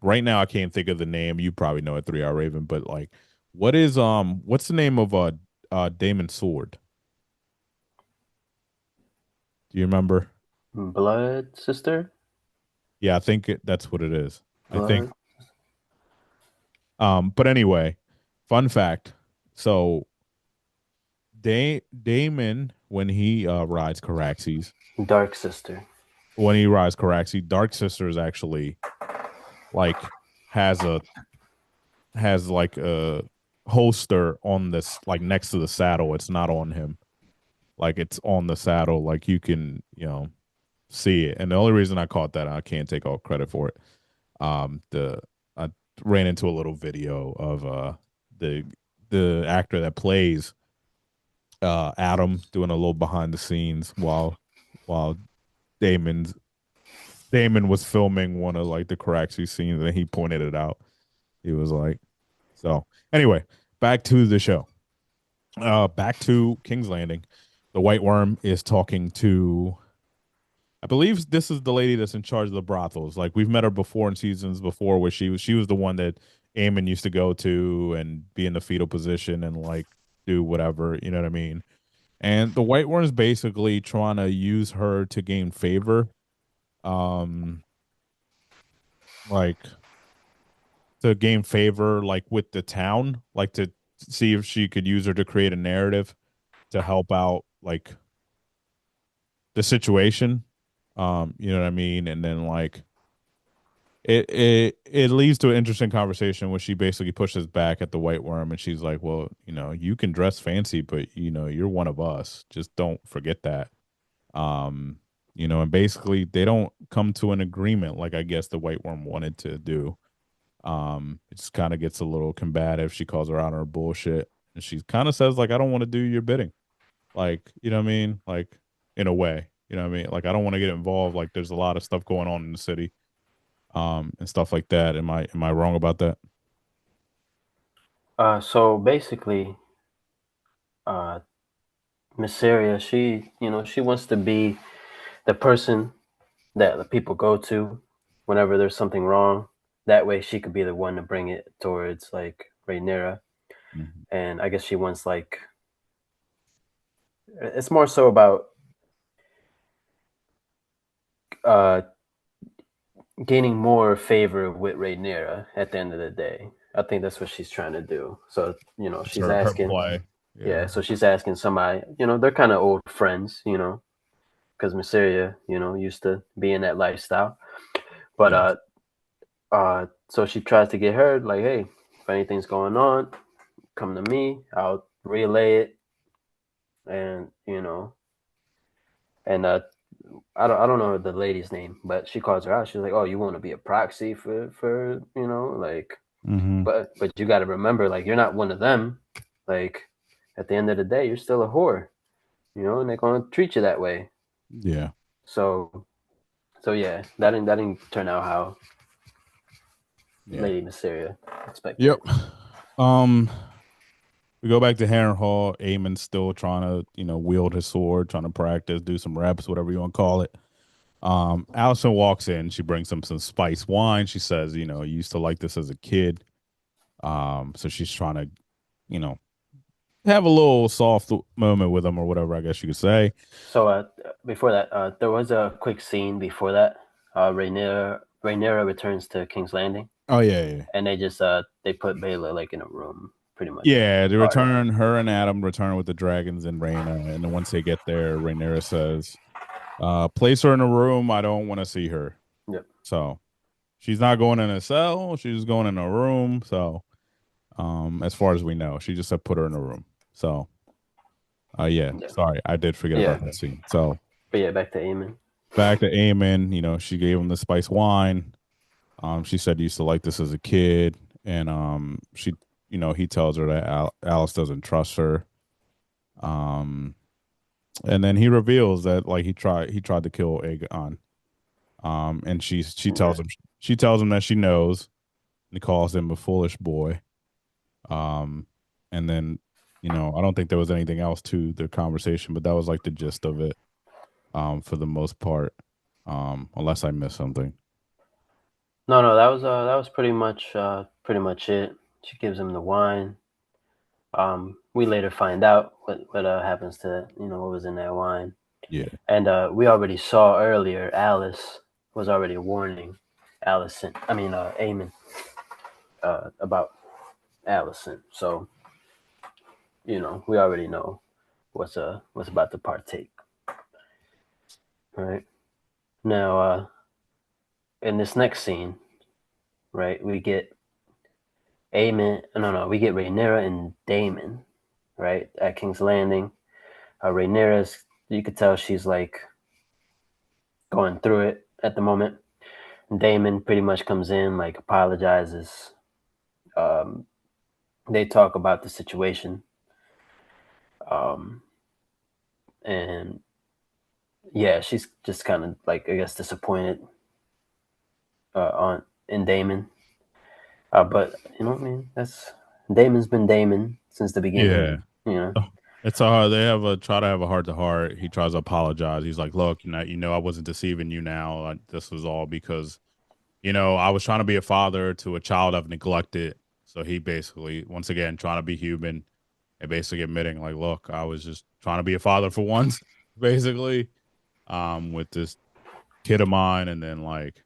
right now I can't think of the name. You probably know it, 3R Raven, but like, what's the name of Damon's sword? Do you remember? Blood Sister? Yeah, I think that's what it is. I think. Blood? But anyway, fun fact. So Damon when he rides Caraxes, Dark Sister. Dark Sister is actually like has a has like a holster on this like next to the saddle. It's not on him. Like it's on the saddle. Like you can, see it. And the only reason I caught that, I can't take all credit for it. The I ran into a little video of the the actor that plays Adam doing a little behind the scenes while Damon's Damon was filming one of like the Caraxi scenes and he pointed it out. He was like, so anyway, back to the show. Back to King's Landing. The White Worm is talking to, I believe this is the lady that's in charge of the brothels. Like we've met her before in seasons before, where she was the one that Aemon used to go to and be in the fetal position and like do whatever. You know what I mean? And the White Worm's basically trying to use her to gain favor, um, like to gain favor, like with the town, like to see if she could use her to create a narrative to help out, like the situation. You know what I mean? And then like it leads to an interesting conversation where she basically pushes back at the White Worm and she's like, well, you can dress fancy, but you're one of us. Just don't forget that. Um, and basically they don't come to an agreement like I guess the White Worm wanted to do. It just kind of gets a little combative. She calls her out on her bullshit. And she kind of says, like, I don't want to do your bidding. Like, you know what I mean? Like, in a way, you know what I mean? Like, I don't want to get involved. Like, there's a lot of stuff going on in the city, and stuff like that. Am I wrong about that? So basically, uh, Mysaria, she wants to be the person that the people go to whenever there's something wrong. That way, she could be the one to bring it towards like Rhaenyra, Mhm. and I guess she wants like it's more so about uh, gaining more favor with Rhaenyra at the end of the day. I think that's what she's trying to do. So It's she's her asking, play. yeah. Yeah. So she's asking somebody. They're kind of old friends. Because Mysaria, used to be in that lifestyle. But Yeah. so she tries to get her like, hey, if anything's going on, come to me. I'll relay it, and and I don't know the lady's name, but she calls her out. She's like, oh, you want to be a proxy for like, Hmm. but you got to remember, like, you're not one of them. Like, at the end of the day, you're still a whore, and they're gonna treat you that way. Yeah. So yeah, that didn't turn out how Yeah. Lady Mysteria expected Yep. it. Um, we go back to Harrenhal. Eamon's still trying to, wield his sword, trying to practice, do some reps, whatever you want to call it. Allison walks in. She brings him some spice wine. She says, you used to like this as a kid. So she's trying to, you know, have a little soft moment with him or whatever, I guess you could say. So before that, there was a quick scene before that. Rhaenyra returns to King's Landing, Oh yeah. and they put Baela like in a room, pretty much. Yeah, they Apart. return. Her and Adam return with the dragons and Rhaena, and then once they get there, Rhaenyra says, "Place her in a room. I don't want to see her." Yep. So she's not going in a cell. She's going in a room. So, as far as we know, she just said put her in a room. So, yeah. Yeah. Sorry, I did forget Yeah. about that scene. So But yeah, back to Aemon. back to Aemon. She gave him the spice wine. She said he used to like this as a kid, and he tells her that Alice doesn't trust her. Um, and then he reveals that like he tried to kill Aegon. And Yeah. she tells him that she knows, and calls him a foolish boy. Um, and then I don't think there was anything else to the conversation, but that was like the gist of it. For the most part, unless I missed something. No, that was pretty much it. She gives him the wine. We later find out what happens to what was in that wine, Yeah. and we already saw earlier. Alice was already warning Allison. I mean, Aemon, about Allison. So we already know. was about to partake. Right now, in this next scene, right, we get we get Rhaenyra and Daemon, right, at King's Landing. Rhaenyra's, you could tell she's like going through it at the moment. Daemon pretty much comes in, like apologizes. Um, they talk about the situation, um, and yeah, she's just kind of like, I guess, disappointed on in Daemon. But you know what I mean? That's Damon's been Damon since the Yeah. beginning. You know. It's hard. They have a try to have a heart to heart. He tries to apologize. He's like, "Look, I wasn't deceiving you. Now this was all because, I was trying to be a father to a child I've neglected." So he basically, once again, trying to be human and basically admitting, like, "Look, I was just trying to be a father for once, basically, with this kid of mine." And then, like,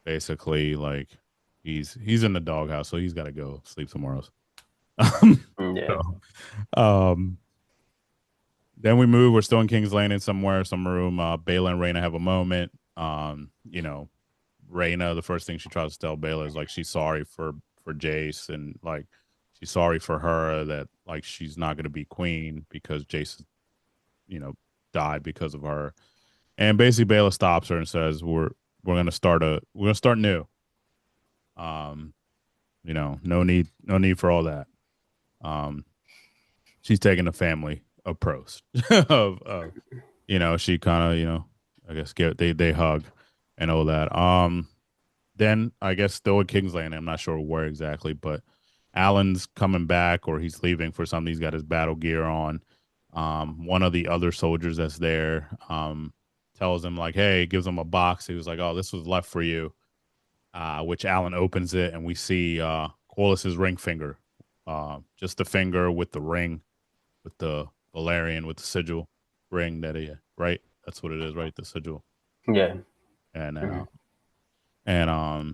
basically, like, he's in the doghouse, so he's got to go sleep somewhere else. Yeah. So, um, Then we move. We're still in King's Landing somewhere, some room. Bayla and Raina have a moment. Raina, the first thing she tries to tell Bayla is like she's sorry for Jace, and like she's sorry for her that like she's not going to be queen because Jace, you know, died because of her. And basically, Bayla stops her and says, "We're gonna start new. Um, no need for all that." Um, she's taking the family approach of she kind of, I guess they hug and all that. Then I guess still at King's Landing, I'm not sure where exactly, but Alan's coming back or he's leaving for something. He's got his battle gear on. One of the other soldiers that's there tells him like, hey, gives him a box. He was like, oh, this was left for you. Which Alan opens it and we see Corliss's ring finger, just the finger with the ring, with the Valerian, with the sigil ring that he, right? That's what it is, right? The sigil. Yeah. And Mm-hmm.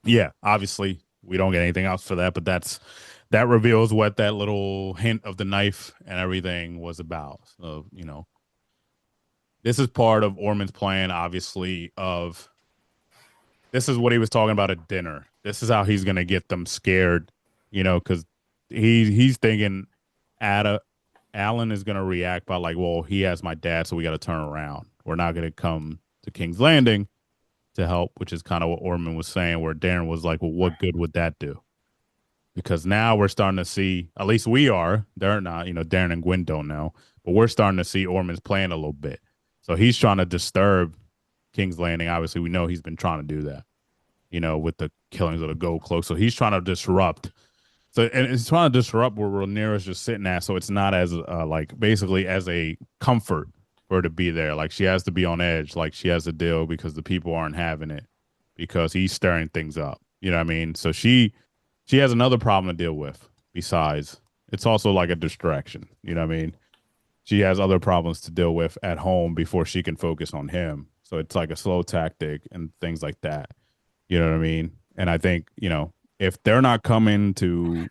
yeah, obviously we don't get anything else for that, but that reveals what that little hint of the knife and everything was about. So, this is part of Ormond's plan, obviously, of this is what he was talking about at dinner. This is how he's gonna get them scared, because he's thinking Alan is gonna react by like, well, he has my dad, so we got to turn around. We're not gonna come to King's Landing to help, which is kind of what Ormond was saying. Where Darren was like, well, what good would that do? Because now we're starting to see, at least we are. They're not, Darren and Gwen don't know, but we're starting to see Ormond's playing a little bit. So he's trying to disturb King's Landing. Obviously, we know he's been trying to do that, with the killings of the Gold Cloak. So he's trying to disrupt. So and he's trying to disrupt where Rhaenyra's just sitting at. So it's not as like basically as a comfort for her to be there. Like she has to be on edge. Like she has to deal because the people aren't having it because he's stirring things up. You know what I mean? So she has another problem to deal with besides it's also like a distraction. You know what I mean? She has other problems to deal with at home before she can focus on him. So it's like a slow tactic and things like that. You know what I mean? And I think, if they're not coming to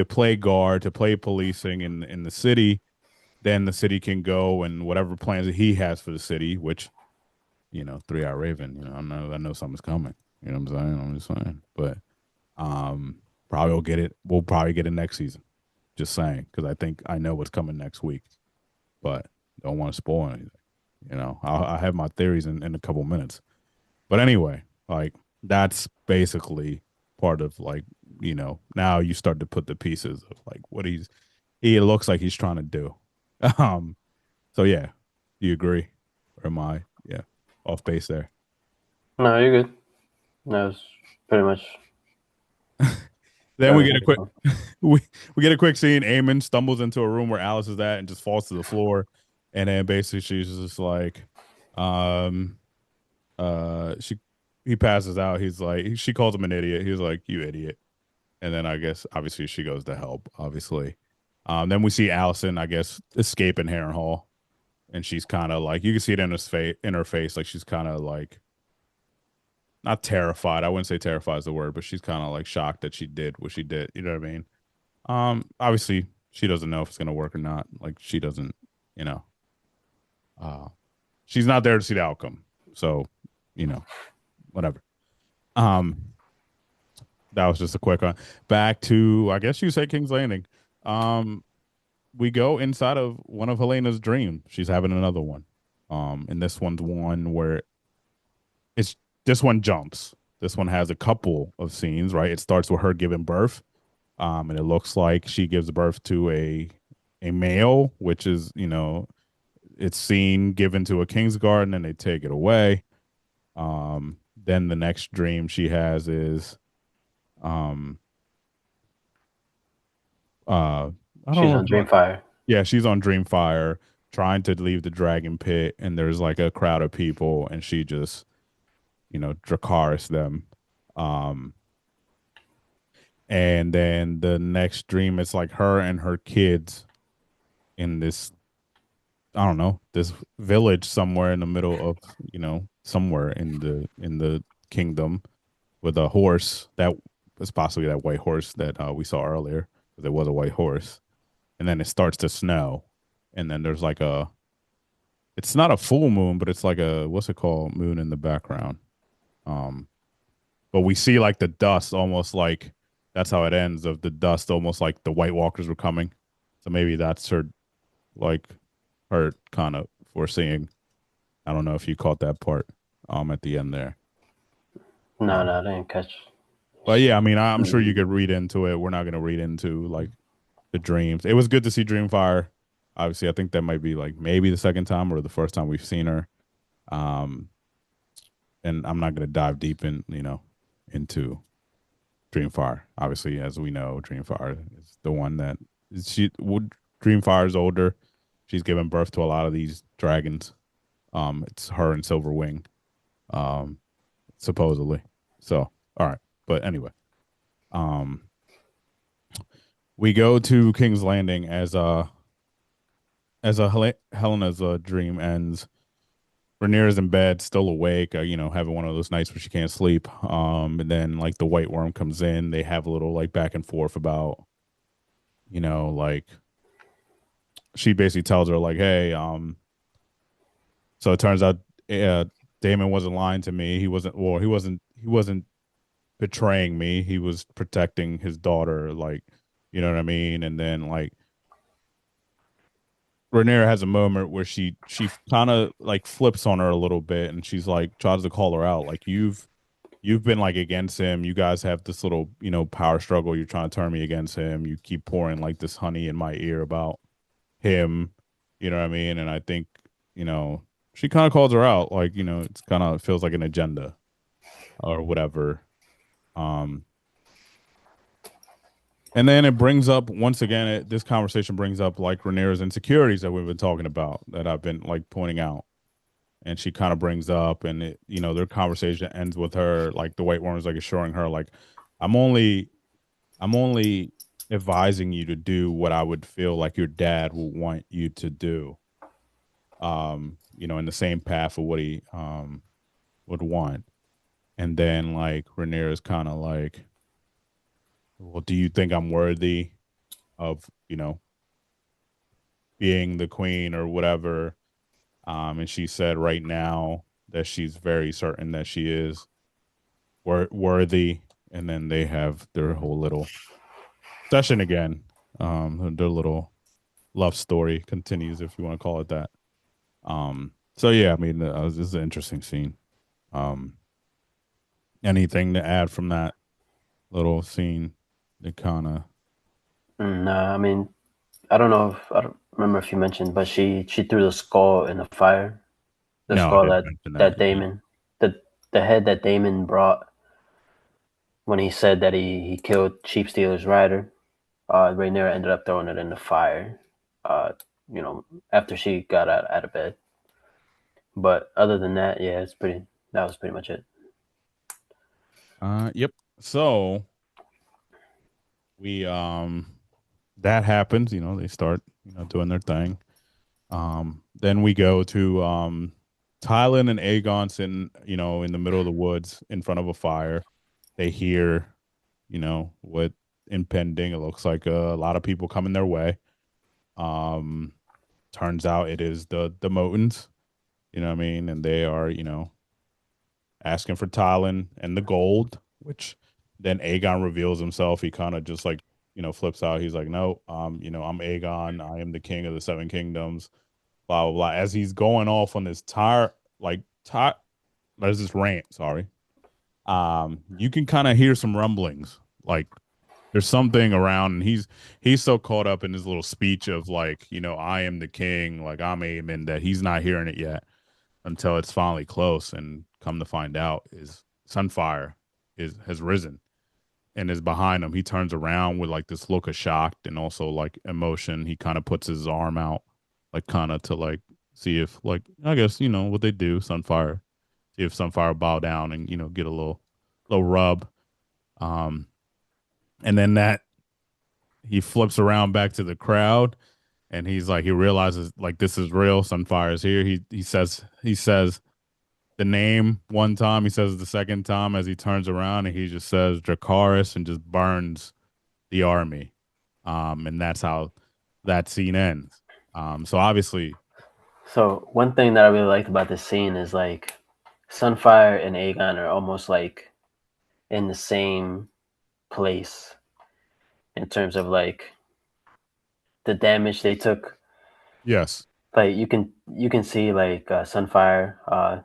play guard, to play policing in the city, then the city can go and whatever plans that he has for the city, which, 3 Eye Raven, I know something's coming. You know what I'm saying? I'm just saying. But probably we'll probably get it next season. Just saying, because I think I know what's coming next week. But don't want to spoil anything. I'll have my theories in a couple minutes. But anyway, like that's basically part of like, now you start to put the pieces of like what he looks like he's trying to do. Um, so yeah, do you agree? Or am I off base there? No, you're good. That was pretty much Then we get a quick everything. we get a quick scene. Eamon stumbles into a room where Alice is at and just falls to the floor. And then basically she's just like, um, she he passes out. He's like, she calls him an idiot. He's like, you idiot. And then I guess obviously she goes to help. Obviously, then we see Allison, I guess, escaping Harrenhal, and she's kind of like you can see it in her face, like she's kind of like not terrified. I wouldn't say terrified is the word, but she's kind of like shocked that she did what she did. You know what I mean? Obviously she doesn't know if it's gonna work or not. Like she doesn't, you know, uh, she's not there to see the outcome. So, you know, whatever. Um, that was just a quick one. Back to, I guess you say King's Landing. Um, we go inside of one of Helena's dreams. She's having another one. And this one's one where it's this one jumps. This one has a couple of scenes, right? It starts with her giving birth. And it looks like she gives birth to a male, which is, it's seen given to a king's garden and they take it away. Then the next dream she has is um I don't She's know on what. Dreamfire. Yeah, she's on Dreamfire trying to leave the dragon pit, and there's like a crowd of people, and she just, Dracarys them. Um, and then the next dream, it's like her and her kids in this, I don't know, this village somewhere in the middle of, somewhere in the kingdom with a horse that was possibly that white horse that we saw earlier. There was a white horse, and then it starts to snow, and then there's like it's not a full moon, but it's like a, what's it called, moon in the background. Um, but we see like the dust, almost like that's how it ends, of the dust, almost like the White Walkers were coming. So maybe that's her, like her kind of foreseeing. I don't know if you caught that part at the end there. No, Um, no, I didn't catch. but yeah, I mean, I'm sure you Mm, could read into it. We're not going to read into like the dreams. It was good to see Dreamfire. Obviously, I think that might be like maybe the second time or the first time we've seen her. Um, and I'm not going to dive deep into Dreamfire. Obviously, as we know, Dreamfire is the one that she would. Dreamfire is older. She's given birth to a lot of these dragons. It's her and Silverwing, um, supposedly. So, all right, but anyway, um, we go to King's Landing as Helena's dream ends. Rhaenyra's in bed, still awake, having one of those nights where she can't sleep. And then like the White Worm comes in. They have a little like back and forth about, like she basically tells her like, hey, so it turns out Damon wasn't lying to me. He wasn't betraying me. He was protecting his daughter, like, you know what I mean? And then like Rhaenyra has a moment where she kind of like flips on her a little bit, and she's like tries to call her out, like you've been like against him. You guys have this little power struggle. You're trying to turn me against him. You keep pouring like this honey in my ear about him. You know what I mean? And I think you know she kind of calls her out, like it's kind of feels like an agenda or whatever. Um, and then it brings up once again. This conversation brings up like Rhaenyra's insecurities that we've been talking about, that I've been like pointing out, and she kind of brings up, and their conversation ends with her like the White Worm is like assuring her like, I'm only I'm only advising you to do what I would feel like your dad would want you to do. In the same path of what he would want. And then like Rhaenyra is kind of like, well, do you think I'm worthy of, being the queen or whatever? And she said right now that she's very certain that she is worthy. And then they have their whole little session again. Their little love story continues, if you want to call it that. So yeah, I mean, this is an interesting scene. Um, Anything to add from that little scene? That kind of no, I mean, I don't remember if you mentioned, but she threw the skull in the fire. The no, I skull didn't that mention that. that Damon, the head that Damon brought when he said that he killed Chief Stealer's rider. Rhaenyra ended up throwing it in the fire. Uh, after she got out of bed. But other than that, yeah, it's pretty. That was pretty much it. Yep. So we that happens. They start doing their thing. Then we go to Tylan and Aegon sitting in the middle of the woods in front of a fire. They hear what impending. It looks like a lot of people coming their way. Um, turns out it is the Motons, you know what I mean? And they are, asking for Talon and the gold, which then Aegon reveals himself. He kind of just like, flips out. He's like, no, I'm Aegon. I am the king of the seven kingdoms, blah, blah, blah. As he's going off on this there's this rant, sorry. You can kind of hear some rumblings. Like there's something around, and he's so caught up in his little speech of like, I am the king, like I'm Aemon, that he's not hearing it yet until it's finally close. And come to find out, is Sunfire has risen and is behind him. He turns around with like this look of shocked and also like emotion. He kind of puts his arm out, like kind of to like see if like I guess what they do, Sunfire. See if Sunfire bow down and get a little rub. Um, and then that he flips around back to the crowd and he's like he realizes like this is real. Sunfire is here. He says the name one time. He says it the second time as he turns around and he just says Dracarys and just burns the army. And that's how that scene ends. So obviously, So one thing that I really liked about this scene is like Sunfire and Aegon are almost like in the same place in terms of like the damage they took. yes, Like you can see like Sunfire,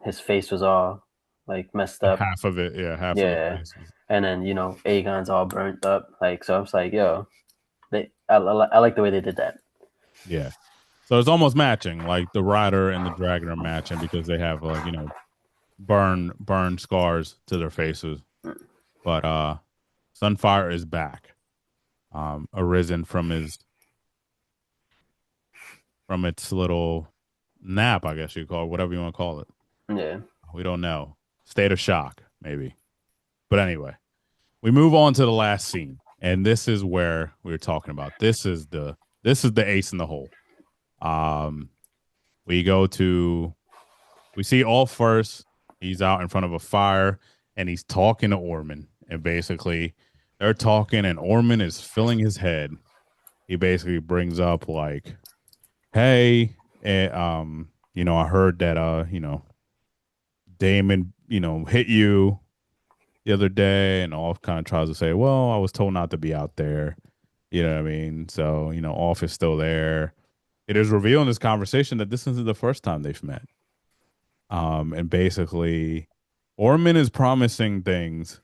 his face was all like messed up. half of it, yeah, half of the Yeah, faces, and then Aegon's all burnt up. Like so, I was like, yo, I like the way they did that. yeah. So it's almost matching. Like the rider and the dragon are matching because they have like burn scars to their faces. But Sunfire is back, arisen from its little nap, I guess you call it, whatever you want to call it. Yeah. We don't know. State of shock, maybe. But anyway, we move on to the last scene, and this is where we were talking about. This is the ace in the hole. Um, we go to we see all first. He's out in front of a fire, and he's talking to Orman, and basically they're talking, and Orman is filling his head. He basically brings up like, "Hey, I heard that Damon, hit you the other day," and Off kind of tries to say, "Well, I was told not to be out there." You know what I mean? So, Off is still there. It is revealed in this conversation that this isn't the first time they've met. And basically, Orman is promising things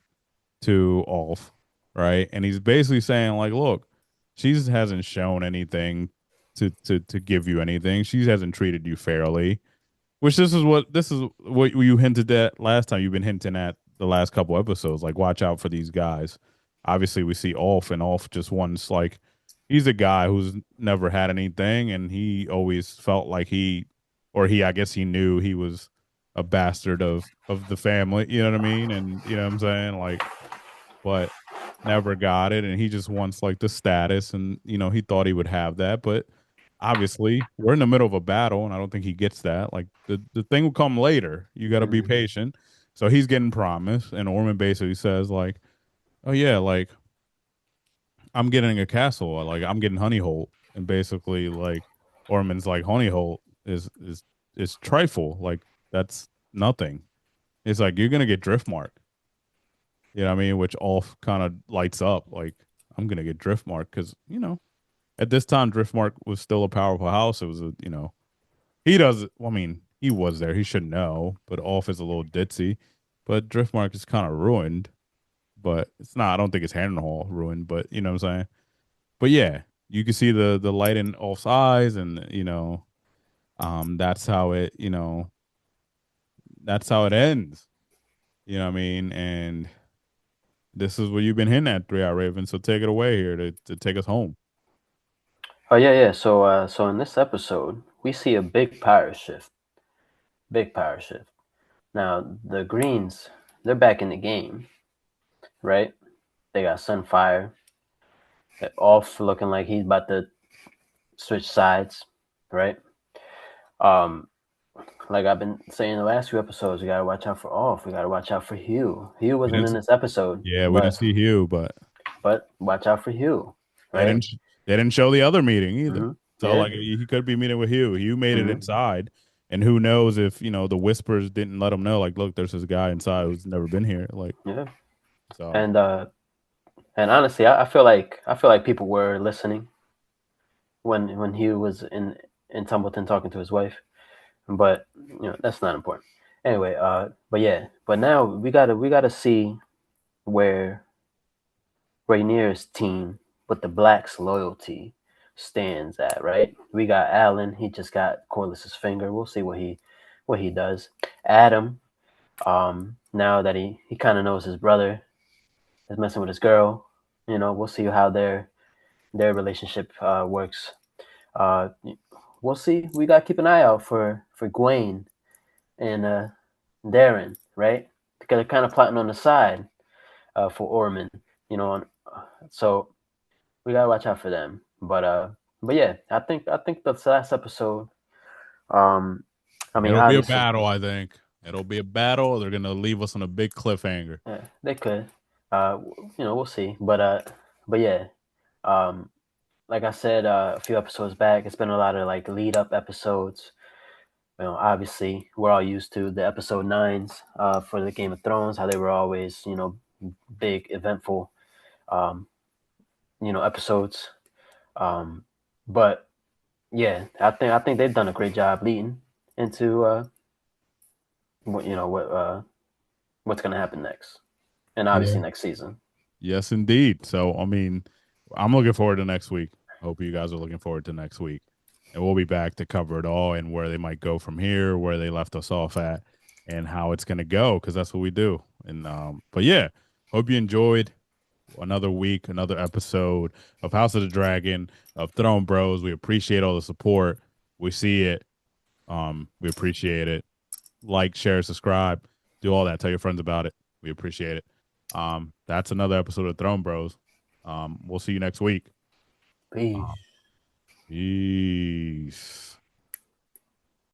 to Ulf, right? And he's basically saying, like, look, she hasn't shown anything to give you anything. She hasn't treated you fairly. Which this is what you hinted at last time. You've been hinting at the last couple episodes. Like, watch out for these guys. Obviously, we see Ulf, and Ulf just wants like he's a guy who's never had anything, and he always felt like I guess he knew he was a bastard of the family. You know what I mean? And you know what I'm saying? Like, but never got it, and he just wants like the status, and he thought he would have that, but obviously we're in the middle of a battle, and I don't think he gets that. Like the thing will come later. You got to be Mm-hmm. patient. So he's getting promised, and Orman basically says like, "Oh yeah, like I'm getting a castle. Like I'm getting Honeyholt," and basically like Orman's like Honeyholt is trifle. Like that's nothing. It's like you're gonna get Driftmark. You know what I mean? Which Ulf kind of lights up. Like I'm gonna get Driftmark because at this time Driftmark was still a powerful house. It was he does. Well, I mean, he was there. He should know, but Ulf is a little ditzy. But Driftmark is kind of ruined. But it's not. I don't think it's Harrenhal ruined. But you know what I'm saying. But yeah, you can see the light in Ulf's eyes, and that's how it ends. You know what I mean? And this is what you've been hinting at, 3 Eye Raven. So take it away here to take us home. Oh yeah, yeah. So in this episode, we see a big power shift. Big power shift. Now the Greens, they're back in the game, right? They got Sunfire, off looking like he's about to switch sides, right? Um, like I've been saying the last few episodes, we gotta watch out for Off. We gotta watch out for Hugh. Hugh We wasn't didn't. in this episode, Yeah, we didn't but see Hugh, but watch out for Hugh, they right? didn't. They didn't show the other meeting either. Mm-hmm. So Yeah. like he could be meeting with Hugh. Hugh made it Hmm. inside, and who knows if the whispers didn't let him know. Like, look, there's this guy inside who's never been here. Like, Yeah. so And and honestly, I feel like people were listening when Hugh was in Tumbleton talking to his wife, but that's not important. Anyway, but yeah, but now we gotta see where Rainier's team with the Blacks' loyalty stands at, right? We got Allen. He just got Corliss's finger. We'll see what he does. Adam, now that he kind of knows his brother is messing with his girl, we'll see how their relationship works. Uh, we'll see. We gotta keep an eye out for Gwen and Darren, right? Because they're kind of plotting on the side for Orman, On, so we gotta watch out for them. But yeah, I think that's the last episode. Um, I mean, it'll be a obviously, battle. I think it'll be a battle. They're gonna leave us on a big cliffhanger. yeah, they could. We'll see. But yeah, um, like I said a few episodes back, it's been a lot of like lead up episodes. Obviously, we're all used to the episode nines for the Game of Thrones, how they were always, big, eventful, um, episodes. Um, but yeah, I think they've done a great job leading into what's going to happen next, and Yeah. obviously next season. Yes, indeed. So I mean, I'm looking forward to next week. Hope you guys are looking forward to next week, and we'll be back to cover it all and where they might go from here, where they left us off at, and how it's gonna go because that's what we do. And but yeah, hope you enjoyed another week, another episode of House of the Dragon, of Throne Bros. We appreciate all the support. We see it. We appreciate it. Like, share, subscribe, do all that. Tell your friends about it. We appreciate it. That's another episode of Throne Bros. We'll see you next week. Peace. Peace.